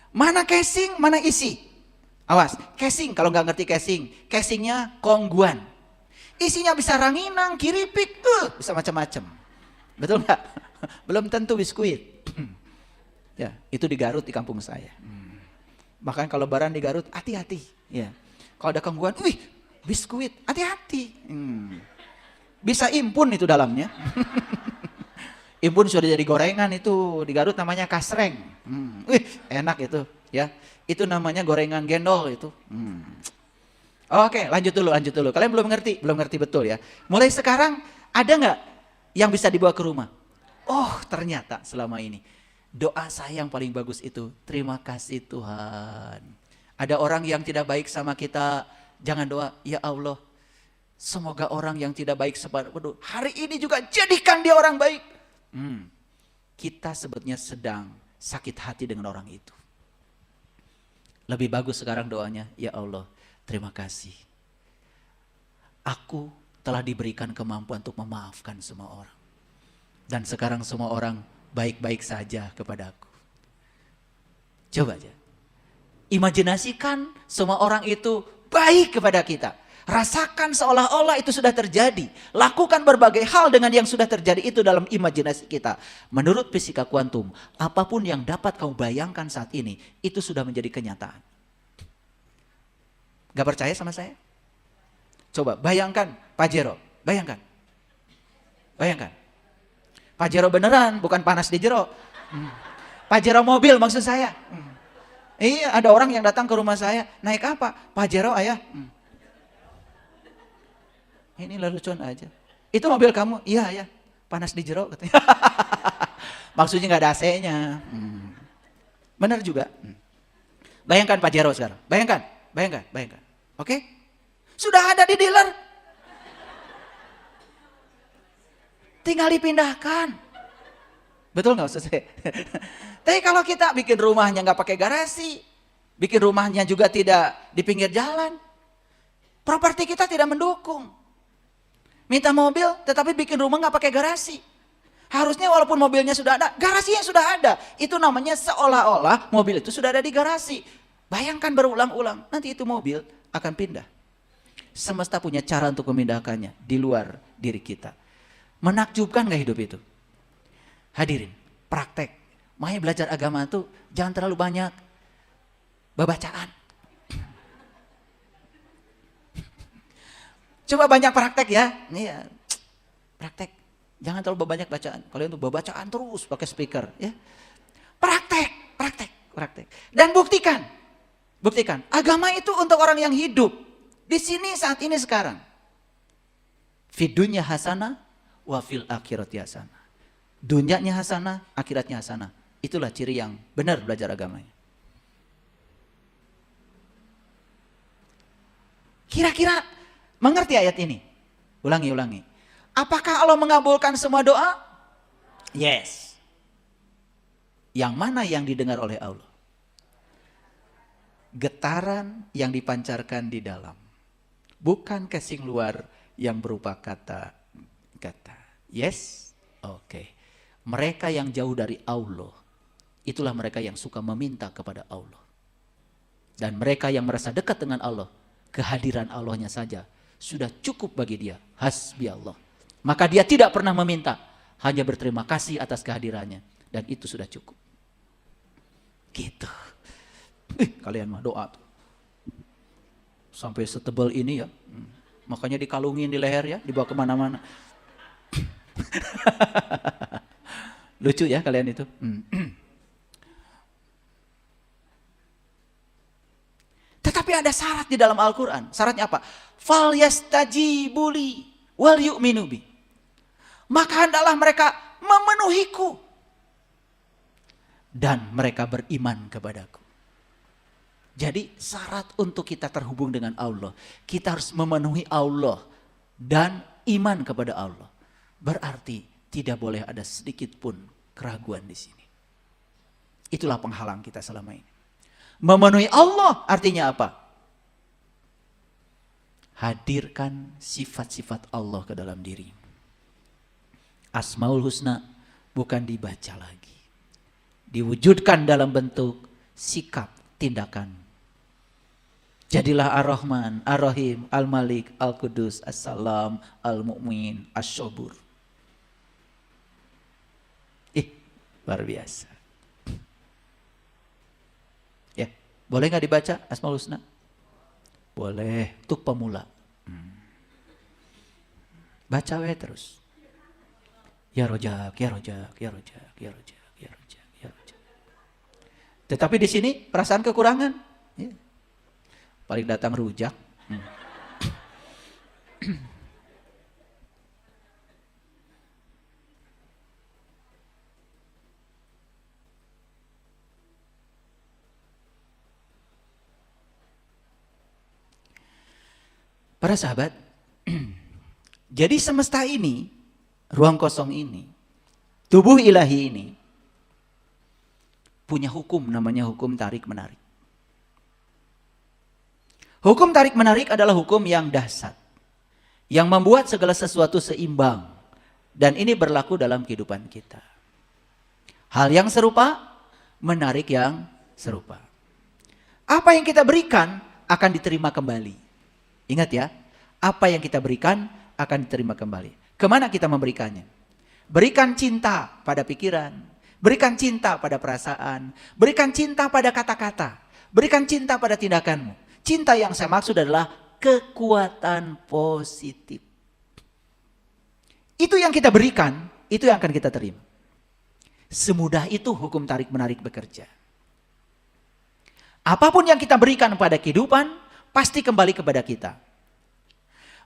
A: Mana casing, mana isi. Awas, casing kalau nggak ngerti casing. Casingnya kongguan. Isinya bisa ranginang, kiripik, bisa macam-macam. Betul nggak? Belum tentu biskuit. Ya, itu di Garut di kampung saya. Bahkan kalau lebaran di Garut, hati-hati. Ya. Kalau ada gangguan, wih, biskuit, hati-hati. Bisa impun itu dalamnya. Impun sudah jadi gorengan itu di Garut namanya kasreng. Wih, enak itu, ya. Itu namanya gorengan gendol itu. Oke, lanjut dulu. Kalian belum ngerti betul ya. Mulai sekarang ada nggak yang bisa dibawa ke rumah? Oh, ternyata selama ini doa saya yang paling bagus itu, terima kasih Tuhan. Ada orang yang tidak baik sama kita, jangan doa, ya Allah, semoga orang yang tidak baik sepadaku, hari ini juga jadikan dia orang baik. Kita sebetulnya sedang sakit hati dengan orang itu. Lebih bagus sekarang doanya, ya Allah, terima kasih. Aku telah diberikan kemampuan untuk memaafkan semua orang. Dan sekarang semua orang baik-baik saja kepadaku. Coba aja. Imajinasikan semua orang itu baik kepada kita. Rasakan seolah-olah itu sudah terjadi. Lakukan berbagai hal dengan yang sudah terjadi itu dalam imajinasi kita. Menurut fisika kuantum, apapun yang dapat kamu bayangkan saat ini, itu sudah menjadi kenyataan. Gak percaya sama saya? Coba bayangkan Pajero, bayangkan. Bayangkan. Pajero beneran, bukan panas di jero. Pajero mobil maksud saya. Iya, ada orang yang datang ke rumah saya, naik apa? Pajero ayah. Ini lelucon aja. Itu mobil kamu? Iya ya, panas di jero katanya. Maksudnya nggak ada AC-nya. Benar juga. Bayangkan Pajero sekarang. Bayangkan. Oke? Sudah ada di dealer. Tinggal dipindahkan. Betul nggak Ustaz? Tapi kalau kita bikin rumahnya nggak pakai garasi, bikin rumahnya juga tidak di pinggir jalan, properti kita tidak mendukung. Minta mobil, tetapi bikin rumah nggak pakai garasi. Harusnya walaupun mobilnya sudah ada, garasinya sudah ada. Itu namanya seolah-olah mobil itu sudah ada di garasi. Bayangkan berulang-ulang, nanti itu mobil akan pindah. Semesta punya cara untuk memindahkannya di luar diri kita. Menakjubkan nggak hidup itu? Hadirin, praktek. Makanya belajar agama itu jangan terlalu banyak babacaan. Coba banyak praktek ya. Nih ya, praktek. Jangan terlalu banyak bacaan. Kalian tuh babacaan terus pakai speaker ya. Praktek. Dan buktikan. Agama itu untuk orang yang hidup di sini saat ini sekarang. Fid dunya hasanah wa fil akhirati hasanah. Dunyanya hasanah, akhiratnya hasanah. Itulah ciri yang benar belajar agamanya. Kira-kira mengerti ayat ini? Ulangi. Apakah Allah mengabulkan semua doa? Yes. Yang mana yang didengar oleh Allah? Getaran yang dipancarkan di dalam. Bukan casing luar yang berupa kata-kata. Yes? Oke. Mereka yang jauh dari Allah, itulah mereka yang suka meminta kepada Allah. Dan mereka yang merasa dekat dengan Allah, kehadiran Allahnya saja sudah cukup bagi dia. Hasbi Allah. Maka dia tidak pernah meminta, hanya berterima kasih atas kehadirannya. Dan itu sudah cukup. Gitu. Kalian mah doa tuh. Sampai setebal ini ya. Makanya dikalungin di leher ya, dibawa kemana-mana. Lucu ya kalian itu. Tetapi ada syarat di dalam Al-Quran. Syaratnya apa? Fal yastajibuli wal yu'minu bi. Maka hendaklah mereka memenuhiku dan mereka beriman kepadaku. Jadi syarat untuk kita terhubung dengan Allah, kita harus memenuhi Allah dan iman kepada Allah. Berarti tidak boleh ada sedikit pun keraguan di sini. Itulah penghalang kita selama ini. Memenuhi Allah artinya apa? Hadirkan sifat-sifat Allah ke dalam diri. Asmaul Husna bukan dibaca lagi. Diwujudkan dalam bentuk sikap, tindakan. Jadilah Ar-Rahman, Ar-Rahim, Al-Malik, Al-Qudus, As-Salam, Al-Mu'min, As-Sobur. Luar biasa. Ya, boleh nggak dibaca Asmaul Husna? Boleh, untuk pemula. Baca we terus. Ya Rojak, ya Rojak, ya Rojak, ya Rojak, ya Rojak, ya Rojak. Tetapi di sini perasaan kekurangan. Ya. Paling datang rujak. Para sahabat, jadi semesta ini, ruang kosong ini, tubuh ilahi ini, punya hukum namanya hukum tarik-menarik. Hukum tarik-menarik adalah hukum yang dahsyat, yang membuat segala sesuatu seimbang, dan ini berlaku dalam kehidupan kita. Hal yang serupa, menarik yang serupa. Apa yang kita berikan akan diterima kembali. Ingat ya, apa yang kita berikan akan diterima kembali. Kemana kita memberikannya? Berikan cinta pada pikiran, berikan cinta pada perasaan, berikan cinta pada kata-kata, berikan cinta pada tindakanmu. Cinta yang saya maksud adalah kekuatan positif. Itu yang kita berikan, itu yang akan kita terima. Semudah itu hukum tarik-menarik bekerja. Apapun yang kita berikan pada kehidupan, pasti kembali kepada kita.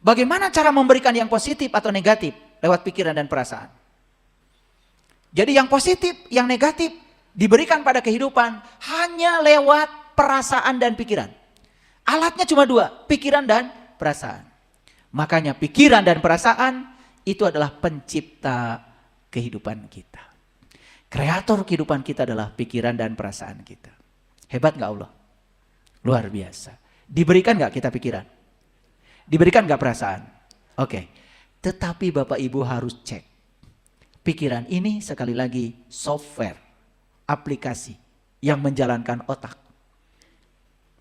A: Bagaimana cara memberikan yang positif atau negatif? Lewat pikiran dan perasaan. Jadi yang positif, yang negatif diberikan pada kehidupan hanya lewat perasaan dan pikiran. Alatnya cuma dua, pikiran dan perasaan. Makanya pikiran dan perasaan itu adalah pencipta kehidupan kita. Kreator kehidupan kita adalah pikiran dan perasaan kita. Hebat gak Allah? Luar biasa. Diberikan gak kita pikiran? Diberikan gak perasaan? Oke. Tetapi Bapak Ibu harus cek. Pikiran ini sekali lagi software, aplikasi yang menjalankan otak.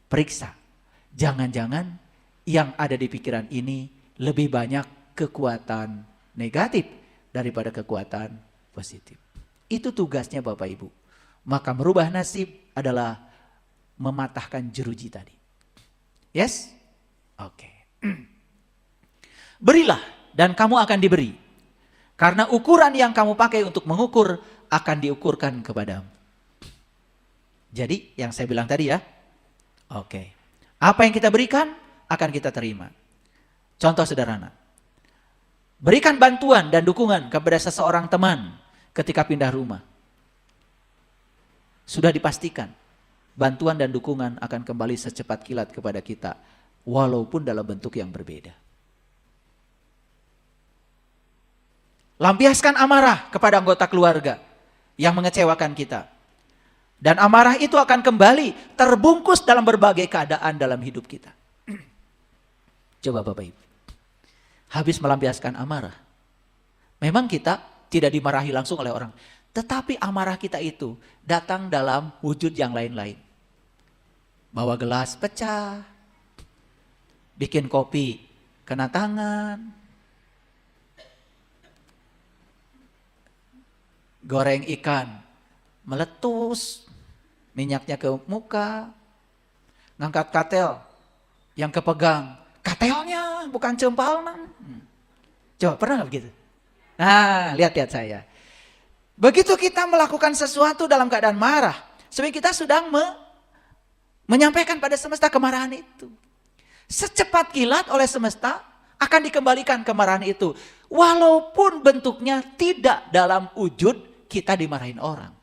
A: Periksa. Jangan-jangan yang ada di pikiran ini lebih banyak kekuatan negatif daripada kekuatan positif. Itu tugasnya Bapak Ibu. Maka merubah nasib adalah mematahkan jeruji tadi. Yes? Oke. Berilah dan kamu akan diberi. Karena ukuran yang kamu pakai untuk mengukur akan diukurkan kepadamu. Jadi yang saya bilang tadi ya. Oke. Apa yang kita berikan akan kita terima. Contoh sederhana. Berikan bantuan dan dukungan kepada seseorang teman ketika pindah rumah. Sudah dipastikan bantuan dan dukungan akan kembali secepat kilat kepada kita. Walaupun dalam bentuk yang berbeda. Lampiaskan amarah kepada anggota keluarga yang mengecewakan kita. Dan amarah itu akan kembali terbungkus dalam berbagai keadaan dalam hidup kita. Coba Bapak Ibu. Habis melampiaskan amarah. Memang kita tidak dimarahi langsung oleh orang. Tetapi amarah kita itu datang dalam wujud yang lain-lain. Bawa gelas pecah. Bikin kopi kena tangan. Goreng ikan meletus. Minyaknya ke muka. Ngangkat katel yang kepegang. Katelnya bukan cempalnya. Coba pernah gak begitu? Nah lihat-lihat saya. Begitu kita melakukan sesuatu dalam keadaan marah. Sebenarnya kita sedang menyampaikan pada semesta kemarahan itu. Secepat kilat oleh semesta akan dikembalikan kemarahan itu. Walaupun bentuknya tidak dalam wujud kita dimarahin orang.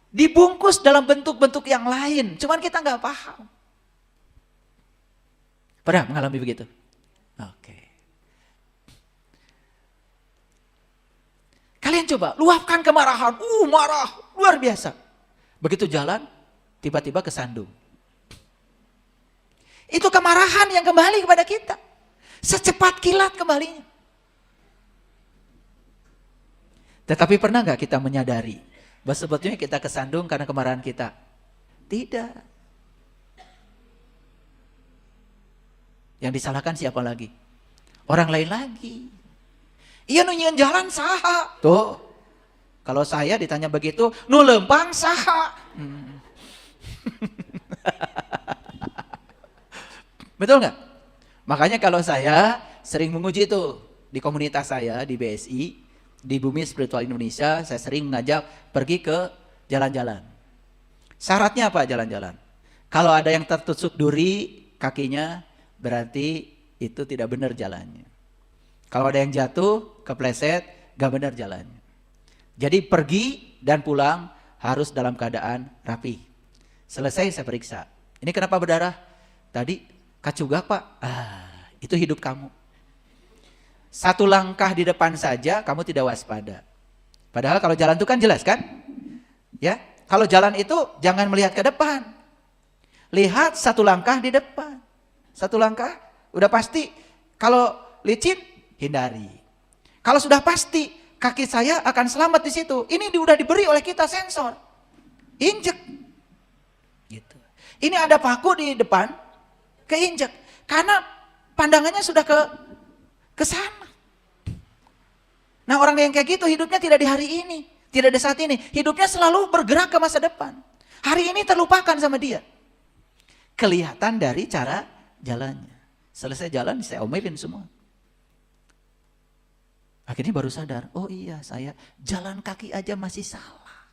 A: Dibungkus dalam bentuk-bentuk yang lain. Cuman kita nggak paham. Pernah mengalami begitu? Oke. Kalian coba luapkan kemarahan. Marah. Luar biasa. Begitu jalan, tiba-tiba kesandung. Itu kemarahan yang kembali kepada kita. Secepat kilat kembalinya. Tetapi pernah nggak kita menyadari bahwa sebetulnya kita kesandung karena kemarahan kita? Tidak. Yang disalahkan siapa lagi? Orang lain lagi. Iya nunyian jalan saha. Tuh. Kalau saya ditanya begitu, nu lempang saha. Betul nggak? Makanya kalau saya sering menguji itu di komunitas saya di BSI, di Bumi Spiritual Indonesia, saya sering mengajak pergi ke jalan-jalan. Syaratnya apa jalan-jalan? Kalau ada yang tertusuk duri kakinya, berarti itu tidak benar jalannya. Kalau ada yang jatuh, kepleset, gak benar jalannya. Jadi pergi dan pulang harus dalam keadaan rapi. Selesai saya periksa. Ini kenapa berdarah? Tadi kacugak Pak. Itu hidup kamu. Satu langkah di depan saja kamu tidak waspada. Padahal kalau jalan itu kan jelas kan? Ya, kalau jalan itu jangan melihat ke depan. Lihat satu langkah di depan. Satu langkah udah pasti. Kalau licin hindari. Kalau sudah pasti kaki saya akan selamat di situ. Ini udah diberi oleh kita sensor. Injek. Gitu. Ini ada paku di depan, keinjek. Karena pandangannya sudah ke sana. Nah orang yang kayak gitu hidupnya tidak di hari ini. Tidak di saat ini. Hidupnya selalu bergerak ke masa depan. Hari ini terlupakan sama dia. kelihatan dari cara jalannya. Selesai jalan saya omelin semua. Akhirnya baru sadar, oh iya saya jalan kaki aja masih salah.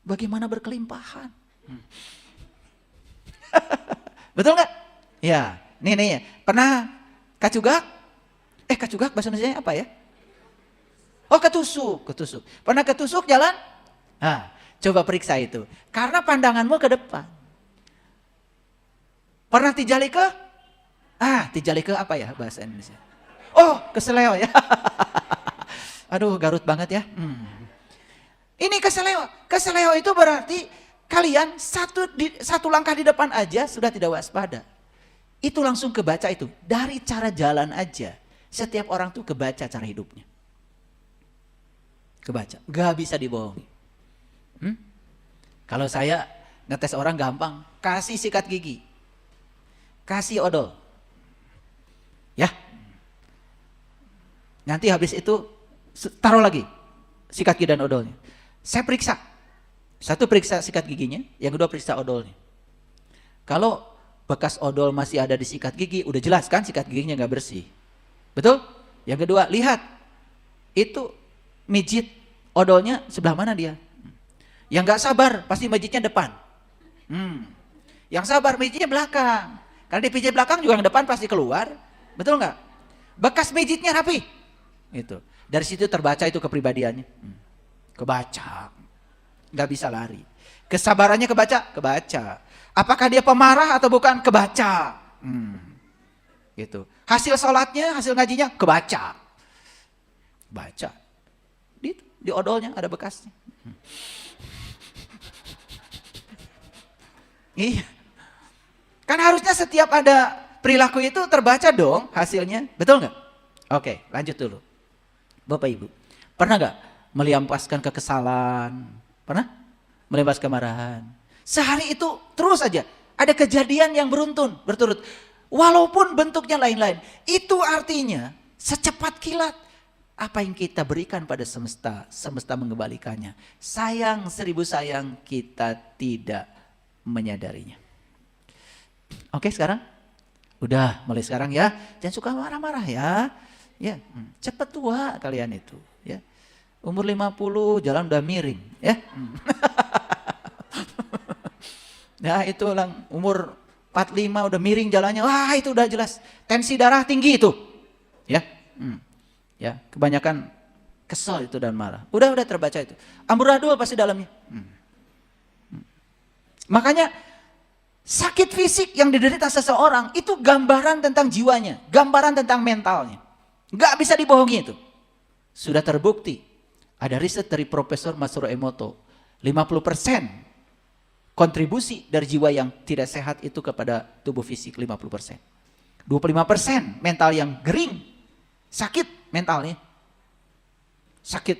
A: Bagaimana berkelimpahan? Betul nggak? Ya, nih, pernah kacugak? Kacugak bahasa Indonesia apa ya? Oh ketusuk. Pernah ketusuk jalan? Nah, coba periksa itu. Karena pandanganmu ke depan. Pernah tijali ke? Tijali ke apa ya bahasa Indonesia? Oh, keseleo ya. Aduh, Garut banget ya. Ini keseleo. Keseleo itu berarti kalian satu langkah di depan aja sudah tidak waspada. Itu langsung kebaca itu. Dari cara jalan aja. Setiap orang tuh kebaca cara hidupnya. Kebaca. Gak bisa dibohongi. Kalau saya ngetes orang gampang. Kasih sikat gigi. Kasih odol. Ya. Nanti habis itu taruh lagi sikat gigi dan odolnya. Saya periksa. Satu periksa sikat giginya, yang kedua periksa odolnya. Kalau bekas odol masih ada di sikat gigi, udah jelas kan sikat giginya nggak bersih. Betul? Yang kedua, lihat. Itu mijit odolnya sebelah mana dia? Yang nggak sabar, pasti mijitnya depan. Yang sabar mijitnya belakang. Karena dipijit belakang juga yang depan pasti keluar. Betul nggak? Bekas mijitnya rapi. Itu. Dari situ terbaca itu kepribadiannya. Kebaca. Nggak bisa lari. Kesabarannya kebaca. Apakah dia pemarah atau bukan? Kebaca. Gitu. Hasil sholatnya, hasil ngajinya kebaca. Baca. Di odolnya ada bekasnya. Iya. Kan harusnya setiap ada perilaku itu terbaca dong hasilnya. Betul nggak? Oke, lanjut dulu. Bapak Ibu, pernah nggak melimpaskan kekesalan? Pernah? Melimpaskan kemarahan. Sehari itu terus aja ada kejadian yang berturut. Walaupun bentuknya lain-lain. Itu artinya secepat kilat apa yang kita berikan pada semesta mengembalikannya. Sayang 1000 sayang kita tidak menyadarinya. Oke sekarang? Udah mulai sekarang ya. Jangan suka marah-marah ya. Ya, cepat tua kalian itu, ya. Umur 50 jalan udah miring, ya. Ya, itu umur 45 udah miring jalannya. Wah, itu udah jelas tensi darah tinggi itu. Ya. Ya, kebanyakan kesel itu dan marah. Udah terbaca itu. Amburadul pasti dalamnya. Makanya sakit fisik yang diderita seseorang itu gambaran tentang jiwanya, gambaran tentang mentalnya. Gak bisa dibohongi itu. Sudah terbukti. Ada riset dari Profesor Masaru Emoto. 50% kontribusi dari jiwa yang tidak sehat itu kepada tubuh fisik 50%. 25% mental yang gering. Sakit mentalnya. Sakit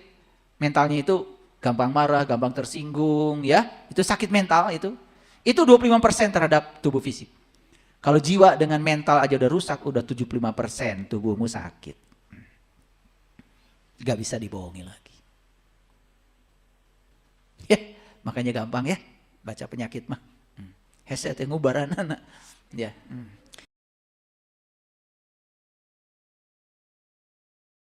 A: mentalnya itu gampang marah, gampang tersinggung, ya. Itu sakit mental itu. Itu 25% terhadap tubuh fisik. Kalau jiwa dengan mental aja udah rusak, udah 75% tubuhmu sakit. Gak bisa dibohongi lagi. Ya, makanya gampang ya baca penyakit mah. Heset yang ngubaran anak. Ya.